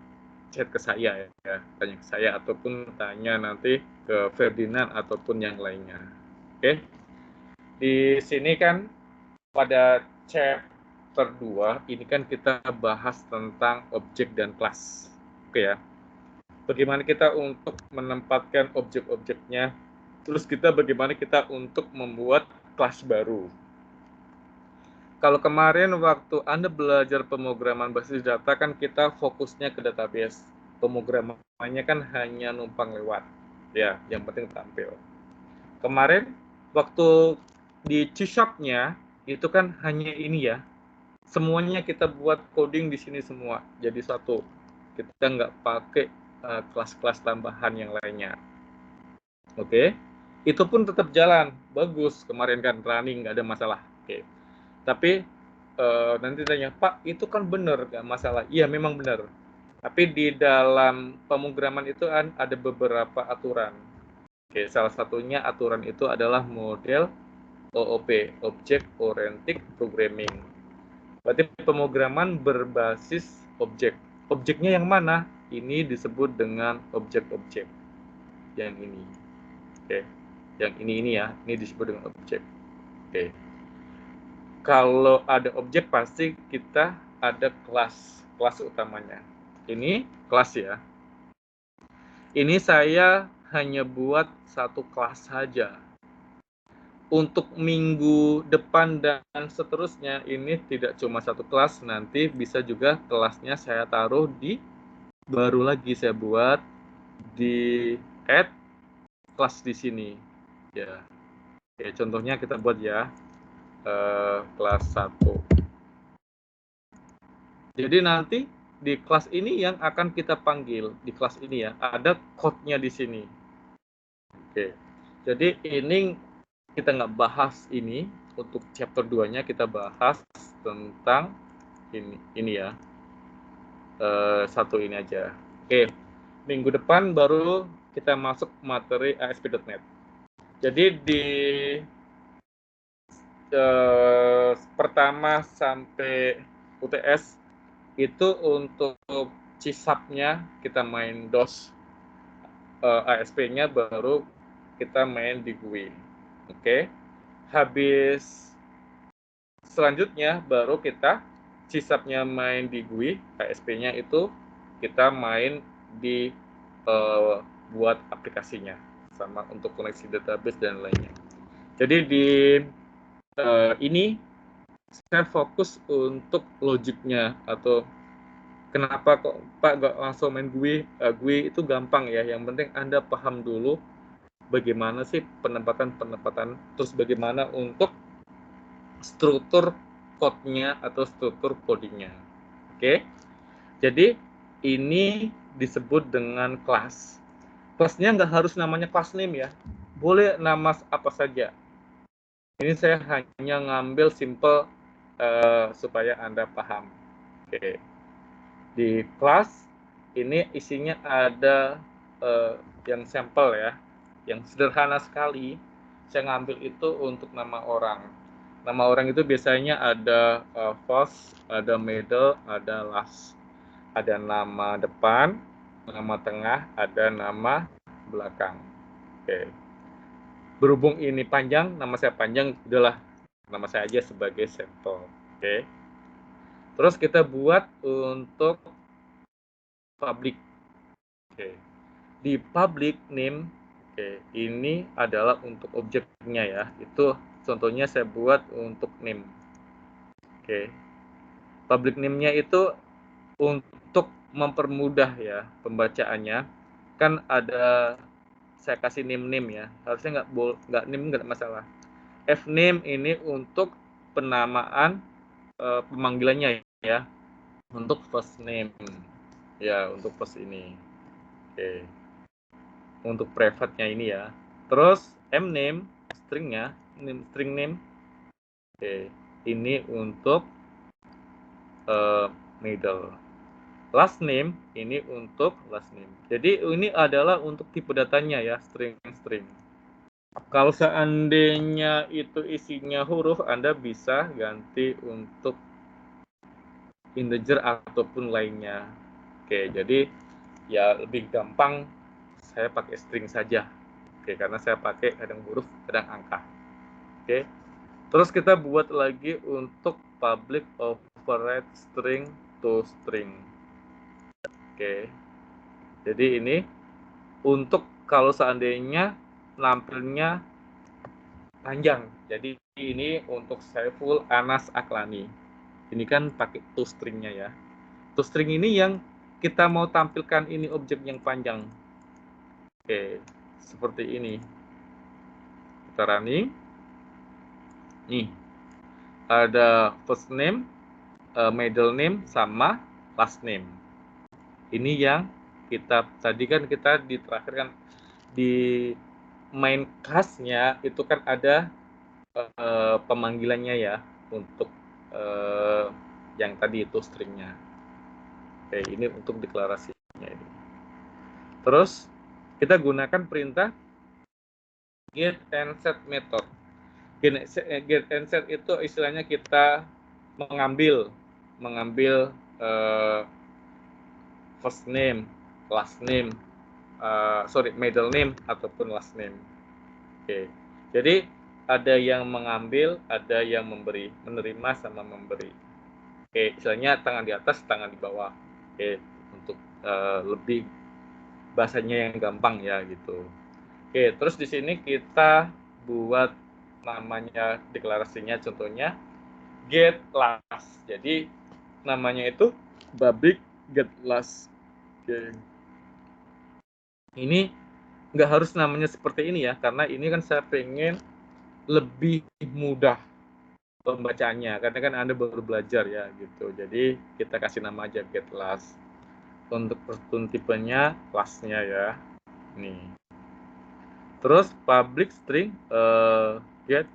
chat ke saya ya, tanya ke saya ataupun tanya nanti ke Ferdinand ataupun yang lainnya. Oke. Di sini kan pada chapter 2 ini kan kita bahas tentang objek dan kelas. Oke ya. Bagaimana kita untuk menempatkan objek-objeknya, terus bagaimana kita untuk membuat kelas baru. Kalau kemarin waktu Anda belajar pemrograman basis data kan kita fokusnya ke database. Pemrogramannya kan hanya numpang lewat. Ya, yang penting tampil. Kemarin waktu di C-Sharp-nya itu kan hanya ini ya. Semuanya kita buat coding di sini semua jadi satu. Kita nggak pakai kelas-kelas tambahan yang lainnya. Oke. Itu pun tetap jalan. Bagus. Kemarin kan running, nggak ada masalah. Oke. Tapi nanti tanya, Pak, itu kan benar, nggak masalah. Iya, memang benar. Tapi di dalam pemrograman itu ada beberapa aturan. Oke, salah satunya aturan itu adalah model OOP, Object Oriented Programming. Berarti pemrograman berbasis objek. Objeknya yang mana? Ini disebut dengan objek-objek. Yang ini. Oke. Yang ini ya, ini disebut dengan objek. Oke. Kalau ada objek pasti kita ada kelas utamanya. Ini kelas ya. Ini saya hanya buat satu kelas saja. Untuk minggu depan dan seterusnya ini tidak cuma satu kelas, nanti bisa juga kelasnya saya taruh di baru lagi saya buat di add kelas di sini ya. Oke, contohnya kita buat ya kelas 1. Jadi nanti di kelas ini yang akan kita panggil di kelas ini ya, ada code-nya di sini. Oke. Jadi ini kita nggak bahas ini, untuk chapter 2-nya kita bahas tentang ini ya. Satu ini aja. Oke. Minggu depan baru kita masuk materi ASP.NET. Jadi di pertama sampai UTS itu untuk CISAP-nya kita main DOS, ASP-nya baru kita main di GUI. Oke. Habis selanjutnya baru kita CISAP-nya main di GUI, ASP-nya itu kita main di buat aplikasinya sama untuk koneksi database dan lainnya. Jadi di ini saya fokus untuk logiknya, atau kenapa kok Pak nggak langsung main GUI? GUI itu gampang ya, yang penting Anda paham dulu bagaimana sih penempatan, terus bagaimana untuk struktur code-nya atau struktur codingnya. Oke, jadi ini disebut dengan kelas. Kelasnya nggak harus namanya class name ya, boleh nama apa saja. Ini saya hanya ngambil simple supaya Anda paham. Oke. Di kelas ini isinya ada yang sampel ya, yang sederhana sekali. Saya ngambil itu untuk nama orang. Nama orang itu biasanya ada first, ada middle, ada last. Ada nama depan, nama tengah, ada nama belakang. Oke. Berhubung ini panjang, nama saya panjang, udahlah nama saya aja sebagai sampel. Oke. Terus kita buat untuk public. Oke. Di public name, ini adalah untuk objeknya ya. Itu contohnya saya buat untuk name. Oke. Public name-nya itu untuk mempermudah ya pembacaannya. Kan ada saya kasih name ya. Harusnya nggak name nggak masalah. Fname ini untuk penamaan pemanggilannya ya. Untuk first name. Ya, untuk first ini. Oke. Untuk private-nya ini ya. Terus mname string-nya, string name. Oke. Ini untuk middle. Last name ini untuk last name. Jadi ini adalah untuk tipe datanya ya, string. Kalau seandainya itu isinya huruf, Anda bisa ganti untuk integer ataupun lainnya. Oke, jadi ya lebih gampang saya pakai string saja. Oke, karena saya pakai kadang huruf, kadang angka. Oke. Terus kita buat lagi untuk public override string to string. Oke. Jadi ini untuk kalau seandainya nampilnya panjang. Jadi ini untuk Saiful Anas Aklani. Ini kan pakai to string-nya ya. To string ini yang kita mau tampilkan ini objek yang panjang. Oke, seperti ini. Kita running. Nih, ada first name, middle name, sama last name. Ini yang kita tadi kan kita di terakhir kan di main class-nya itu kan ada pemanggilannya ya. untuk yang tadi itu stringnya. Oke, ini untuk deklarasinya ini. Terus kita gunakan perintah get and set method. Get and set itu istilahnya kita mengambil first name, last name, middle name ataupun last name. Oke, jadi ada yang mengambil, ada yang memberi, menerima sama memberi. Oke, istilahnya tangan di atas, tangan di bawah. Oke, untuk lebih bahasanya yang gampang ya gitu. Oke, terus di sini kita buat namanya deklarasinya, contohnya get last. Jadi namanya itu public get last. Oke. Ini nggak harus namanya seperti ini ya, karena ini kan saya pengen lebih mudah pembacanya, karena kan Anda baru belajar ya gitu. Jadi kita kasih nama aja get last. Untuk pertun tipenya lastnya ya. Nih. Terus public string get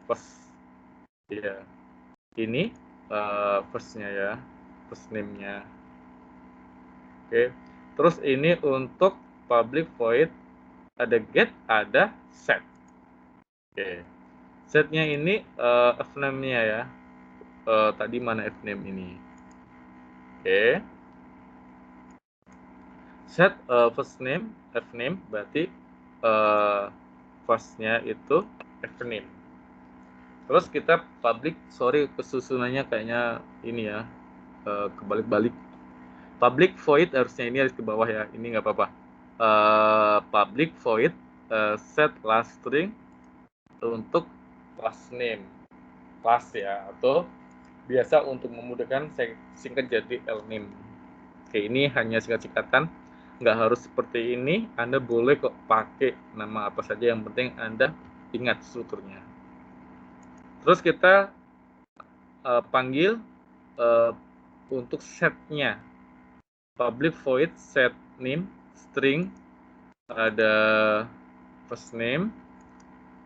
first. Ya. Ini first-nya ya, first name-nya. Oke. Terus ini untuk public void ada get, ada set. Oke. Setnya ini fname-nya ya. Tadi mana fname ini? Oke. Set first name, fname berarti first-nya itu fname. Terus kita public, kesusunannya kayaknya ini ya, kebalik-balik. Public void harusnya ini harus ke bawah ya, ini nggak apa-apa. Public void set last string untuk last name, class ya, atau biasa untuk memudahkan saya singkat jadi lname. Oke, ini hanya singkat-singkatan, nggak harus seperti ini. Anda boleh kok pakai nama apa saja, yang penting Anda ingat strukturnya. Terus kita panggil untuk setnya, public void set name string, ada first name,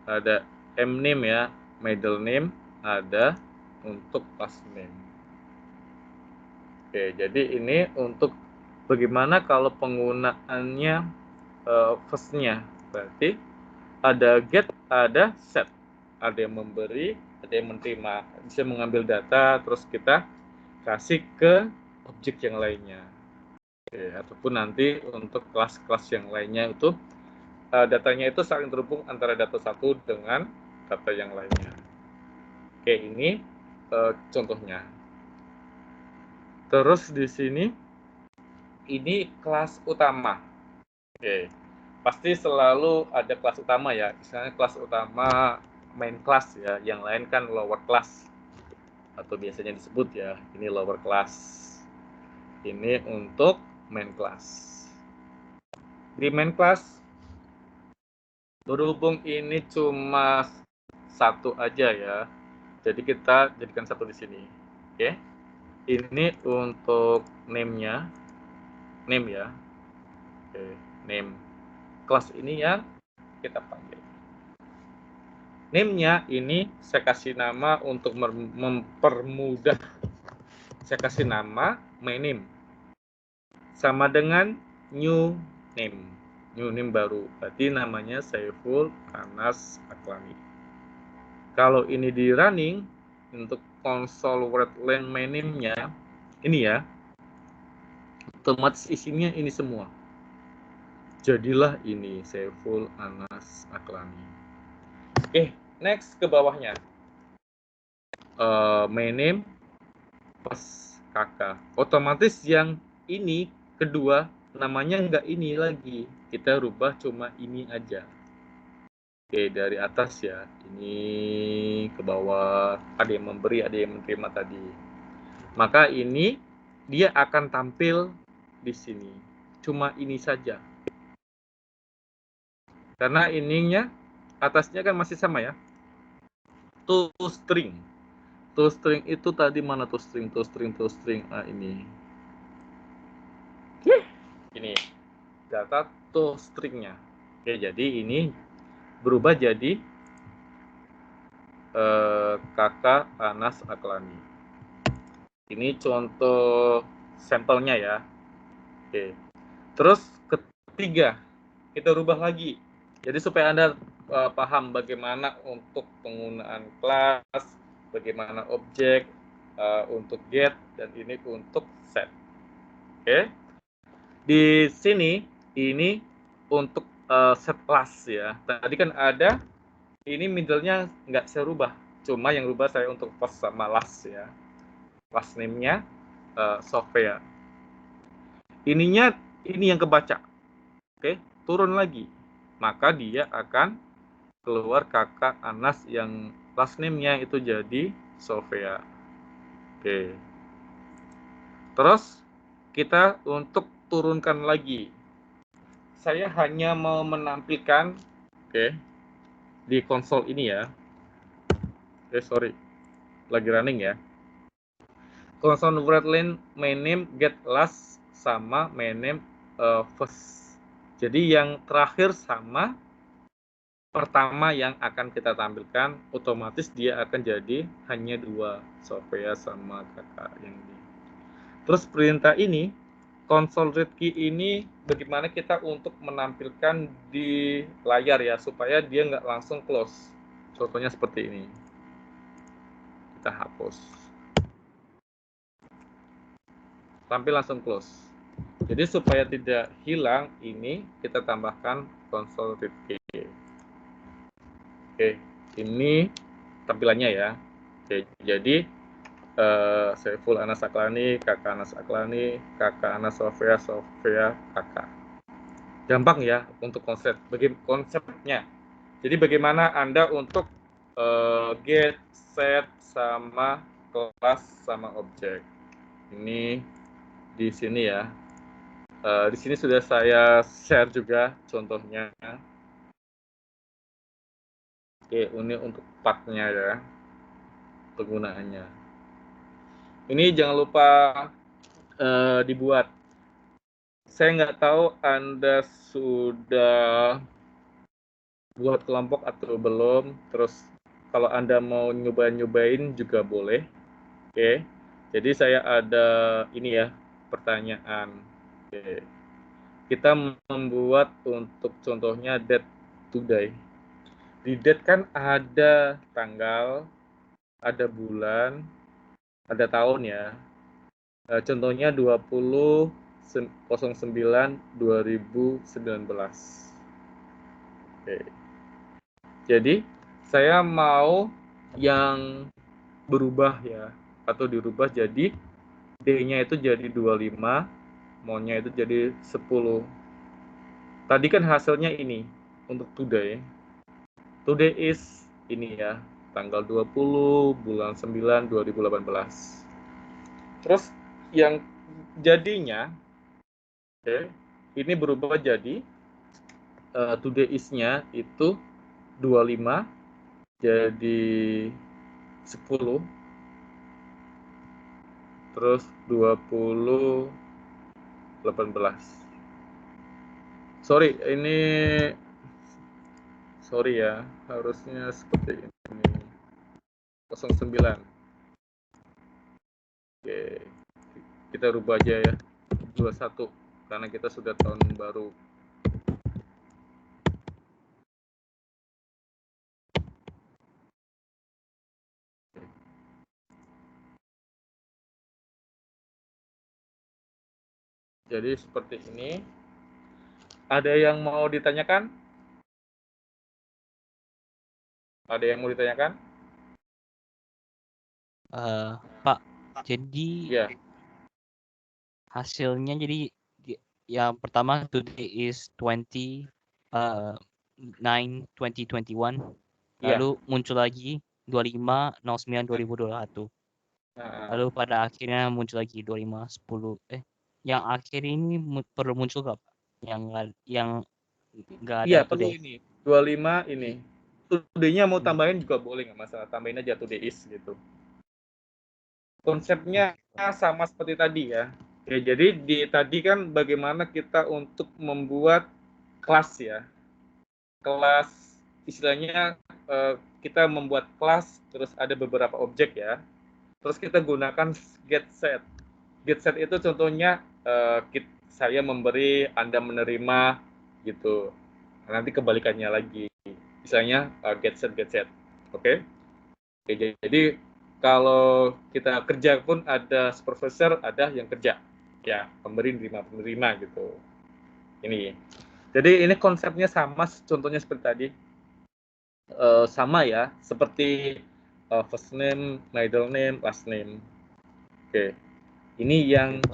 ada mname ya, middle name, ada untuk last name. Oke, jadi ini untuk bagaimana kalau penggunaannya first-nya, berarti ada get, ada set, ada yang memberi, ada yang menerima, bisa mengambil data, terus kita kasih ke objek yang lainnya. Oke, ataupun nanti untuk kelas-kelas yang lainnya itu datanya itu saling terhubung antara data satu dengan data yang lainnya. Oke, ini contohnya. Terus di sini ini kelas utama. Oke, pasti selalu ada kelas utama ya. Misalnya kelas utama main class ya, yang lain kan lower class atau biasanya disebut ya, ini lower class. Ini untuk main class. Di main class berhubung ini cuma satu aja ya, jadi kita jadikan satu di sini. Oke, ini untuk name-nya, name ya. Oke, name kelas ini yang kita panggil. Name-nya ini saya kasih nama untuk mempermudah. Saya kasih nama my name sama dengan new name. New name baru, berarti namanya Saiful Anas Aklani. Kalau ini di running untuk console wordline my name-nya ini ya, otomatis isinya ini semua. Jadilah ini Saiful Anas Aklani. Oke, next ke bawahnya. My name plus kakak. Otomatis yang ini kedua namanya nggak ini lagi. Kita rubah cuma ini aja. Oke, dari atas ya. Ini ke bawah. Ada yang memberi, ada yang menerima tadi. Maka ini dia akan tampil di sini. Cuma ini saja. Karena ininya atasnya kan masih sama ya. ToString. ToString itu tadi mana ToString? Ini. Ini data Kakak Anas Aklani. Ini contoh sampelnya ya. Oke. Terus ketiga, kita rubah lagi. Jadi supaya Anda paham bagaimana untuk penggunaan kelas, bagaimana objek untuk get, dan ini untuk set. Oke. Di sini ini untuk set class ya. Tadi kan ada, ini middle-nya nggak saya rubah. Cuma yang rubah saya untuk first sama last ya. Last name-nya software. Ininya ini yang kebaca. Oke, turun lagi. Maka dia akan keluar kakak Anas yang last name-nya itu jadi Sofia. Oke. Terus kita untuk turunkan lagi. Saya hanya mau menampilkan di konsol ini ya. Sorry. Lagi running ya. Console word line main name get last sama main name first. Jadi yang terakhir sama pertama yang akan kita tampilkan, otomatis dia akan jadi hanya dua, Sofia sama kakak yang ini. Terus perintah ini, console read key ini bagaimana kita untuk menampilkan di layar ya, supaya dia nggak langsung close. Contohnya seperti ini. Kita hapus. Tampil langsung close. Jadi supaya tidak hilang ini, kita tambahkan console read key. Oke, ini tampilannya ya. Oke, jadi Saiful Anas Aklani, kakak Anas Aklani, kakak Anas Sofia, kakak. Gampang ya untuk konsepnya. Jadi bagaimana Anda untuk get, set, sama kelas, sama objek. Ini di sini ya. Di sini sudah saya share juga contohnya. Oke, ini untuk partnya ya, penggunaannya. Ini jangan lupa dibuat. Saya nggak tahu Anda sudah buat kelompok atau belum. Terus kalau Anda mau nyobain juga boleh. Oke. Jadi saya ada ini ya, pertanyaan. Oke. Kita membuat untuk contohnya date today. Di date kan ada tanggal, ada bulan, ada tahun ya. Contohnya 20/09/2019. Oke. Jadi saya mau yang berubah ya, atau dirubah jadi D-nya itu jadi 25, mau-nya itu jadi 10. Tadi kan hasilnya ini untuk today. Today is ini ya, tanggal 20 bulan 9 2018. Terus yang jadinya ini berubah jadi today is-nya itu 25 jadi 10, terus 20 18. Sorry ya, harusnya seperti ini. 09. Oke, kita rubah aja ya 21 karena kita sudah tahun baru. Jadi seperti ini. Ada yang mau ditanyakan? Ada yang mau ditanyakan? Pak, jadi Ya. hasilnya jadi yang pertama today is 9/2021. Iya. Lalu muncul lagi 25/09/2021. Lalu pada akhirnya muncul lagi 25/10. Yang akhir ini perlu muncul nggak, Pak? Yang nggak ada Iya, perlu today. ini. 25 ini. Today-nya mau tambahin juga boleh, nggak masalah. Tambahin aja today is gitu. Konsepnya sama seperti tadi ya. Oke, jadi tadi kan bagaimana kita untuk membuat kelas ya. Kelas istilahnya kita membuat kelas, terus ada beberapa objek ya. Terus kita gunakan getSet. GetSet itu contohnya saya memberi, Anda menerima gitu. Nanti kebalikannya lagi. Misalnya getSet. Oke? Jadi kalau kita kerja pun ada supervisor, ada yang kerja. Ya, pemberi, penerima gitu. Ini. Jadi ini konsepnya sama, contohnya seperti tadi. Sama ya, seperti first name, middle name, last name. Oke. Ini yang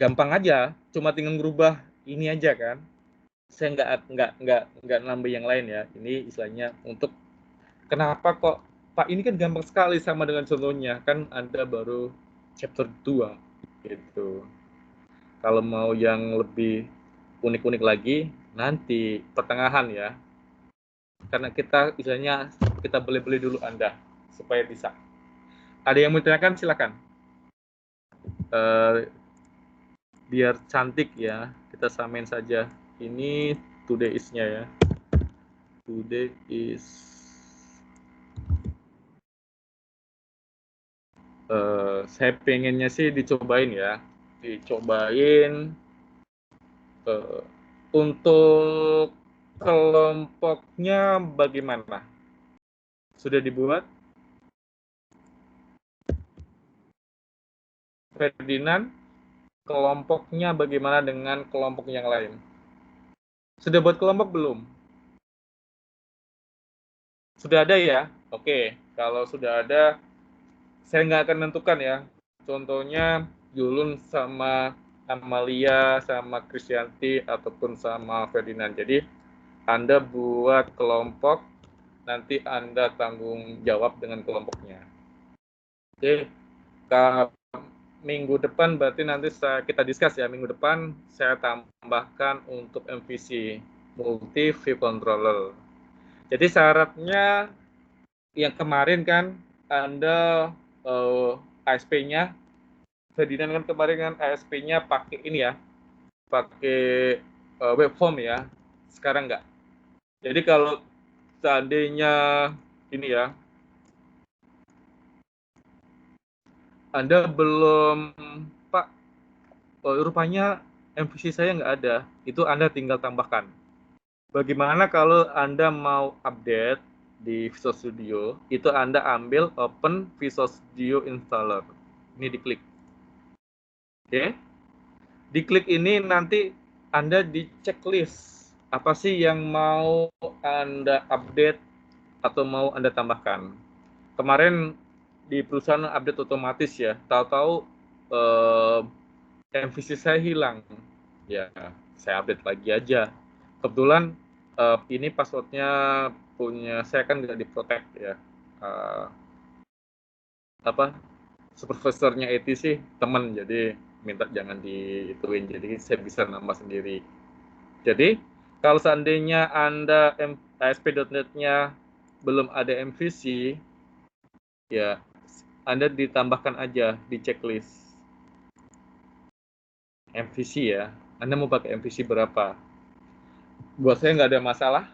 gampang aja, cuma tinggal ngerubah ini aja kan. Saya nggak nambah yang lain ya. Ini istilahnya untuk kenapa kok Pak ini kan gampang sekali sama dengan contohnya, kan Anda baru chapter 2 gitu. Kalau mau yang lebih unik-unik lagi nanti pertengahan ya. Karena kita istilahnya kita beli-beli dulu Anda supaya bisa. Ada yang mau ditanyakan silakan. Biar cantik ya, kita samain saja. Ini today is-nya ya. Today is saya pengennya sih dicobain ya. Dicobain untuk kelompoknya bagaimana? Sudah dibuat? Ferdinand, kelompoknya bagaimana dengan kelompok yang lain? Sudah buat kelompok belum? Sudah ada ya? Oke, kalau sudah ada, saya nggak akan menentukan ya. Contohnya Julun sama Amalia sama Krisyanti ataupun sama Ferdinand. Jadi Anda buat kelompok, nanti Anda tanggung jawab dengan kelompoknya. Oke, minggu depan berarti nanti kita discuss ya. Minggu depan saya tambahkan untuk MVC, Multi View Controller. Jadi syaratnya yang kemarin kan Anda ASP-nya, Ferdinand kan kemarin kan ASP-nya pakai ini ya, pakai web form ya. Sekarang enggak. Jadi kalau seandainya ini ya, Anda belum, Pak, rupanya MVC saya nggak ada, itu Anda tinggal tambahkan. Bagaimana kalau Anda mau update di Visual Studio, itu Anda ambil Open Visual Studio Installer. Ini diklik. Oke. Diklik ini nanti Anda di checklist. Apa sih yang mau Anda update atau mau Anda tambahkan? Kemarin di perusahaan update otomatis ya, tahu-tahu MVC saya hilang. Ya, saya update lagi aja. Kebetulan ini passwordnya punya saya kan nggak diprotect ya. Supervisornya IT sih teman, jadi minta jangan diituin, jadi saya bisa nambah sendiri. Jadi kalau seandainya Anda ASP.NET-nya belum ada MVC, ya Anda ditambahkan aja di checklist MVC ya. Anda mau pakai MVC berapa? Buat saya nggak ada masalah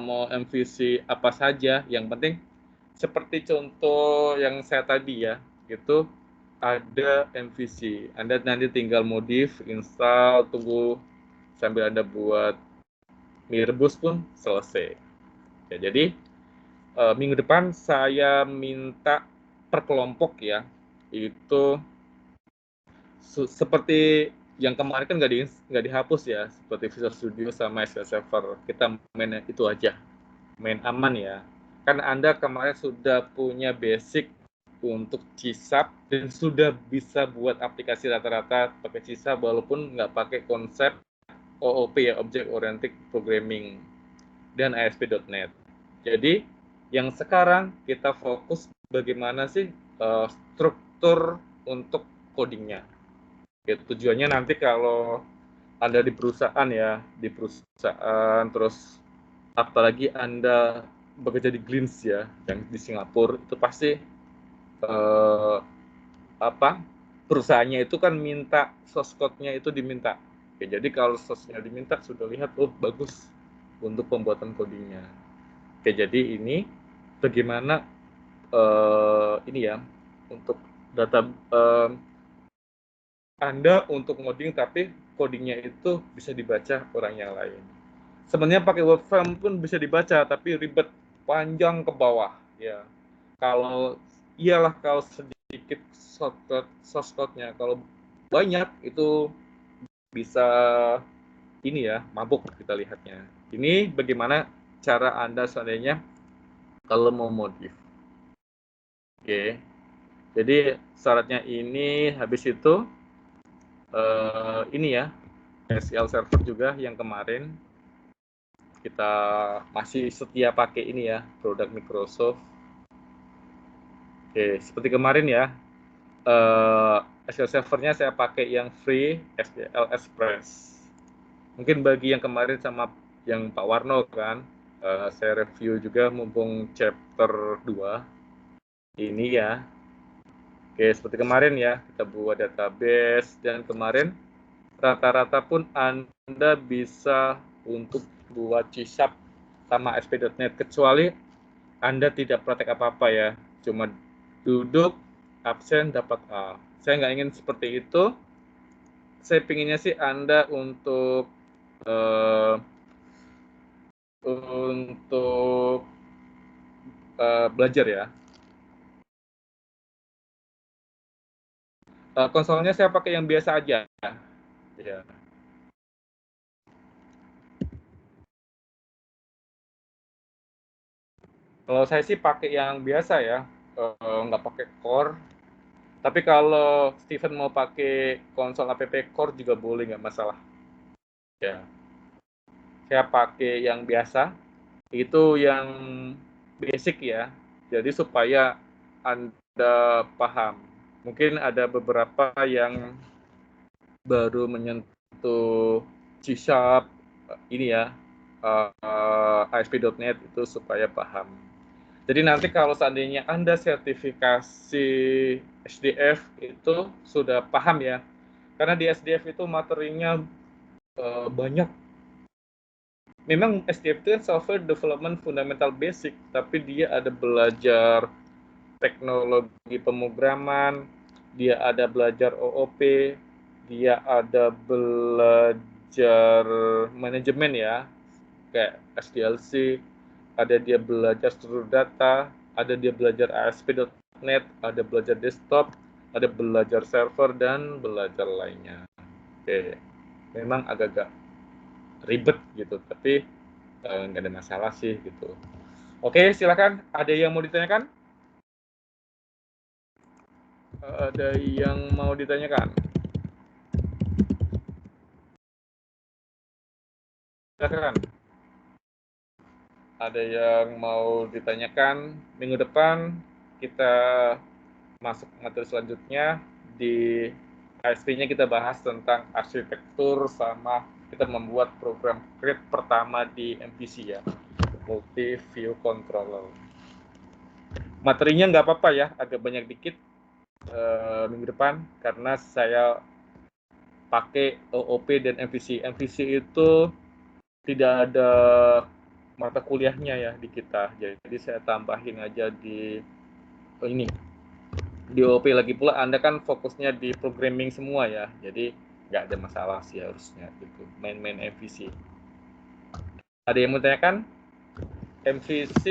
mau MVC apa saja, yang penting seperti contoh yang saya tadi ya, itu ada MVC. Anda nanti tinggal modif, install, tunggu sambil Anda buat Mirbus pun selesai. Ya, jadi minggu depan saya minta per kelompok ya, itu seperti yang kemarin kan nggak dihapus ya, seperti Visual Studio sama SQL Server. Kita main itu aja, main aman ya. Kan Anda kemarin sudah punya basic untuk CSAP dan sudah bisa buat aplikasi rata-rata pakai CSAP walaupun nggak pakai konsep OOP ya, Object Oriented Programming dan ASP.NET. Jadi yang sekarang kita fokus bagaimana sih struktur untuk codingnya. Ya, tujuannya nanti kalau Anda di perusahaan ya, terus apalagi Anda bekerja di Glins ya, yang di Singapura, itu pasti perusahaannya itu kan minta source code-nya itu diminta. Oke, jadi kalau source-nya diminta, sudah lihat, bagus untuk pembuatan codingnya. Oke, jadi ini bagaimana ini ya untuk data Anda untuk ngoding tapi codingnya itu bisa dibaca orang yang lain. Sebenarnya pakai web form pun bisa dibaca tapi ribet, panjang ke bawah ya. Kalau iyalah kalau sedikit source code-nya, kalau banyak itu bisa ini ya, mabuk kita lihatnya. Ini bagaimana cara Anda seandainya kalau mau modif. Oke. Jadi syaratnya ini habis itu ini ya, SQL Server juga yang kemarin kita masih setia pakai ini ya, produk Microsoft. Oke, seperti kemarin ya, SQL Server-nya saya pakai yang free, SQL Express. Mungkin bagi yang kemarin sama yang Pak Warno kan, saya review juga mumpung chapter 2 ini ya. Oke, seperti kemarin ya, kita buat database, dan kemarin rata-rata pun Anda bisa untuk buat C# sama ASP.NET, kecuali Anda tidak praktek apa-apa ya, cuma duduk, absen, dapat A. Saya nggak ingin seperti itu. Saya pinginnya sih Anda untuk belajar ya. Konsolnya saya pakai yang biasa aja. Ya. Kalau saya sih pakai yang biasa ya, nggak pakai core. Tapi kalau Steven mau pakai konsol app core juga boleh, nggak masalah. Ya. Saya pakai yang biasa, itu yang basic ya. Jadi supaya Anda paham. Mungkin ada beberapa yang baru menyentuh C# ini ya, ASP.NET itu supaya paham. Jadi nanti kalau seandainya Anda sertifikasi SDF itu sudah paham ya, karena di SDF itu materinya banyak. Memang SDF itu kan Software Development Fundamental Basic, tapi dia ada belajar teknologi pemrograman, dia ada belajar OOP, dia ada belajar manajemen ya, kayak SDLC, ada dia belajar struktur data, ada dia belajar ASP.NET, ada belajar desktop, ada belajar server, dan belajar lainnya. Oke, memang agak-agak ribet gitu, tapi nggak ada masalah sih gitu. Oke, silakan. Ada yang mau ditanyakan? Ada yang mau ditanyakan? Silakan. Ada yang mau ditanyakan? Minggu depan kita masuk materi selanjutnya. Di ASP-nya kita bahas tentang arsitektur sama kita membuat program create pertama di MVC ya, Multi View Controller. Materinya nggak apa-apa ya, agak banyak dikit minggu depan karena saya pakai OOP dan MVC. MVC itu tidak ada mata kuliahnya ya di kita, jadi saya tambahin aja di ini di OOP. Lagi pula Anda kan fokusnya di programming semua ya, jadi nggak ada masalah sih harusnya gitu, main-main MVC. Ada yang mau tanyakan? MVC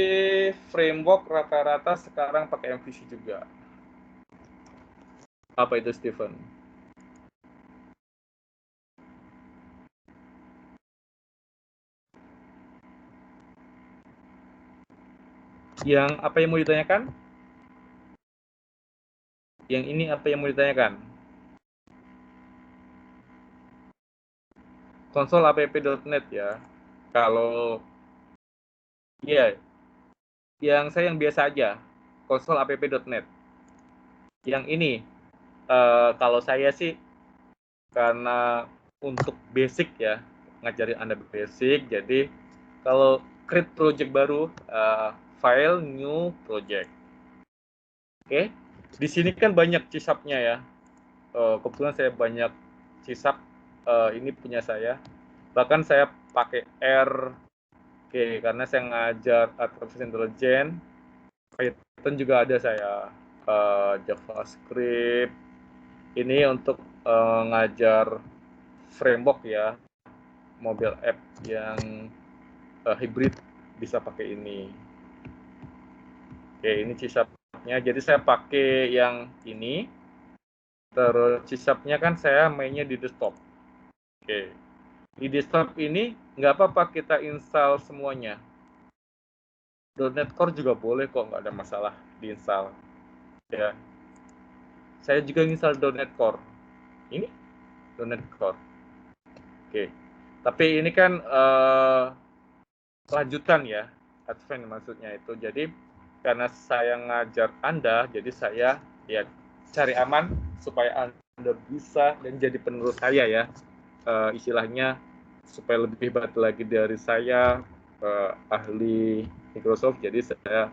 framework rata-rata sekarang pakai MVC juga. Apa itu, Steven? Yang apa yang mau ditanyakan? Yang ini apa yang mau ditanyakan? Konsol app.net ya. Kalau iya, yang saya yang biasa aja, konsol app.net. Yang ini, kalau saya sih karena untuk basic ya, ngajarin Anda basic, jadi kalau create project baru, file new project. Oke, di sini kan banyak C#-nya ya. Kebetulan saya banyak C#, ini punya saya. Bahkan saya pakai R, oke, karena saya ngajar artificial intelligence. Python juga ada saya, JavaScript. Ini untuk ngajar framework ya, mobile app yang hybrid bisa pakai ini. Oke, ini C#-nya. Jadi saya pakai yang ini. Terus C#-nya kan saya mainnya di desktop. Oke. Di desktop ini nggak apa-apa kita install semuanya. .NET Core juga boleh kok, nggak ada masalah diinstal. Ya. Saya juga install .NET Core. Ini .NET Core. Oke. Tapi ini kan lanjutan ya, advance maksudnya itu. Jadi karena saya ngajar Anda, jadi saya ya cari aman supaya Anda bisa dan jadi penerus saya ya. Istilahnya supaya lebih hebat lagi dari saya, ahli Microsoft. Jadi saya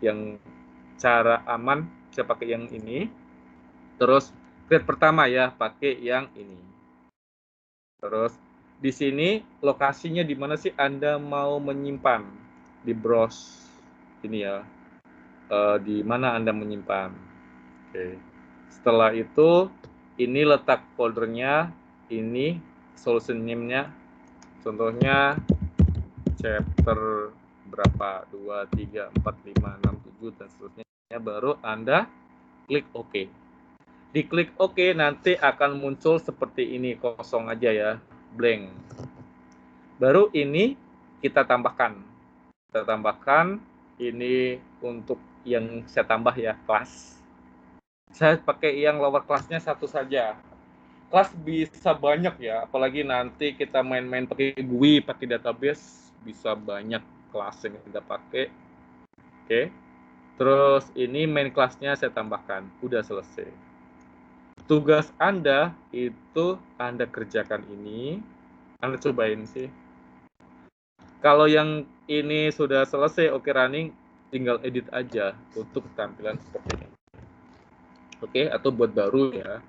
yang cara aman saya pakai yang ini. Terus grade pertama ya pakai yang ini. Terus di sini lokasinya di mana sih Anda mau menyimpan? Di browse ini ya. Di mana Anda menyimpan? Oke. Setelah itu ini letak foldernya, ini solution name-nya. Contohnya chapter berapa? 2, 3, 4, 5, 6, 7 dan seterusnya. Baru Anda klik OK. Diklik OK nanti akan muncul seperti ini, kosong aja ya, blank. Baru ini kita tambahkan. Kita tambahkan ini untuk yang saya tambah ya, kelas. Saya pakai yang lower kelasnya satu saja. Kelas bisa banyak ya, apalagi nanti kita main-main pakai GUI, pakai database, bisa banyak kelas yang kita pakai. Oke. Terus ini main kelasnya saya tambahkan, udah selesai. Tugas Anda itu Anda kerjakan ini, Anda cobain sih. Kalau yang ini sudah selesai, oke running, tinggal edit aja untuk tampilan seperti ini. Oke, atau buat baru ya.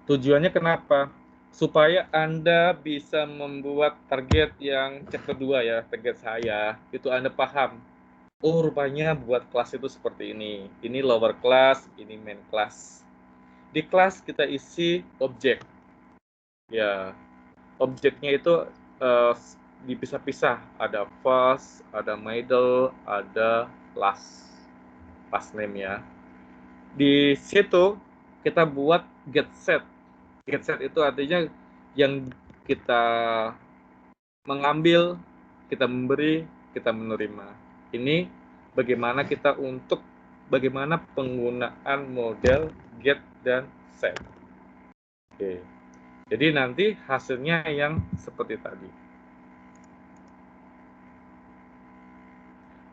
Tujuannya kenapa? Supaya Anda bisa membuat target yang chapter 2 ya, target saya, itu Anda paham. Oh, rupanya buat kelas itu seperti ini. Ini lower class, ini main class. Di kelas kita isi objek. Ya, objeknya itu dipisah-pisah. Ada first, ada middle, ada last name ya. Di situ kita buat get set. Get set itu artinya yang kita mengambil, kita memberi, kita menerima. Ini bagaimana kita untuk bagaimana penggunaan model get dan set. Oke. Jadi nanti hasilnya yang seperti tadi.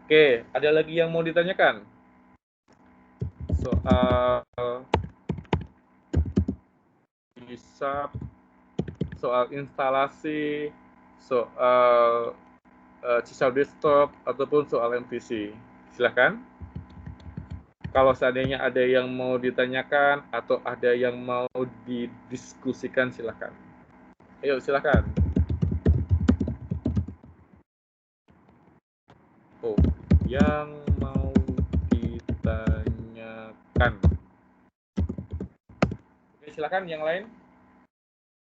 Oke, ada lagi yang mau ditanyakan? Soal bisa, soal instalasi, soal C# desktop, ataupun soal MVC. Silakan. Kalau seandainya ada yang mau ditanyakan atau ada yang mau didiskusikan, silakan. Ayo, silakan. Oh, yang mau ditanyakan. Oke, silakan yang lain.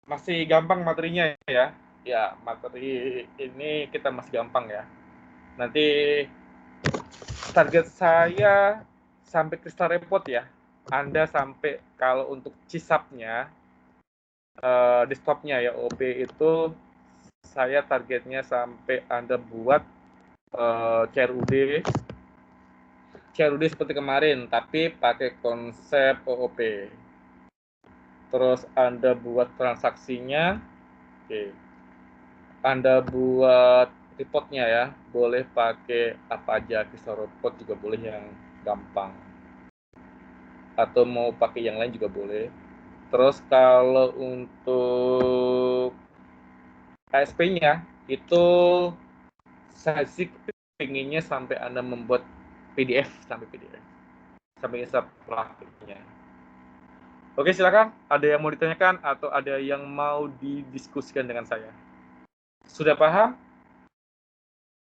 Masih gampang materinya ya. Ya, materi ini kita masih gampang ya. Nanti target saya sampai Crystal Report ya. Anda sampai kalau untuk C#-nya, desktopnya ya, OP itu saya targetnya sampai Anda buat CRUD seperti kemarin, tapi pakai konsep OOP. Terus Anda buat transaksinya, oke. Anda buat reportnya ya, boleh pakai apa aja, Crystal Report juga boleh yang gampang. Atau mau pakai yang lain juga boleh. Terus kalau untuk ASP-nya, itu saya sih pengennya sampai Anda membuat PDF, sampai install praktiknya. Oke, silakan. Ada yang mau ditanyakan atau ada yang mau didiskusikan dengan saya? Sudah paham?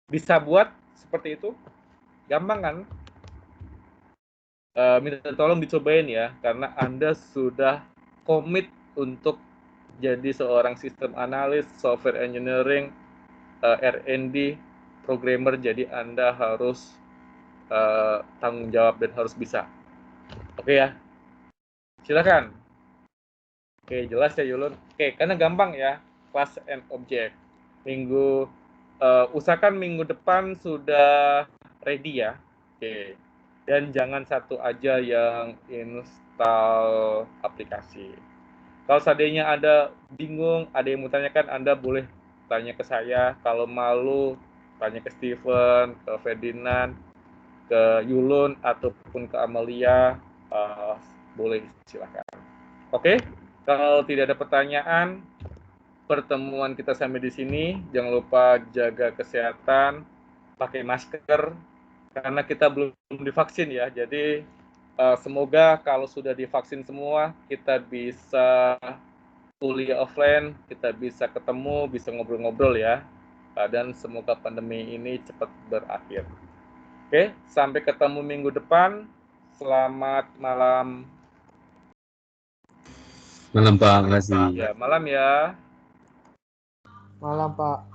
Bisa buat seperti itu? Gampang kan? minta tolong dicobain ya, karena Anda sudah komit untuk jadi seorang sistem analis, software engineering, R&D, programmer, jadi Anda harus tanggung jawab dan harus bisa. Oke ya, silakan. Oke, jelas ya Yulun. Oke, karena gampang ya, class and object. Usahakan minggu depan sudah ready ya. Oke, dan jangan satu aja yang install aplikasi. Kalau seandainya Anda bingung, ada yang mau tanyakan, Anda boleh tanya ke saya. Kalau malu, tanya ke Steven, ke Ferdinand, ke Yulun, ataupun ke Amalia, boleh silakan. Oke, kalau tidak ada pertanyaan, pertemuan kita sampai di sini. Jangan lupa jaga kesehatan, pakai masker, karena kita belum divaksin ya. Jadi semoga kalau sudah divaksin semua, kita bisa kuliah offline, kita bisa ketemu, bisa ngobrol-ngobrol ya. Dan semoga pandemi ini cepat berakhir. Oke, sampai ketemu minggu depan. Selamat malam. Malam Pak, makasih. Ya, malam ya. Malam, Pak.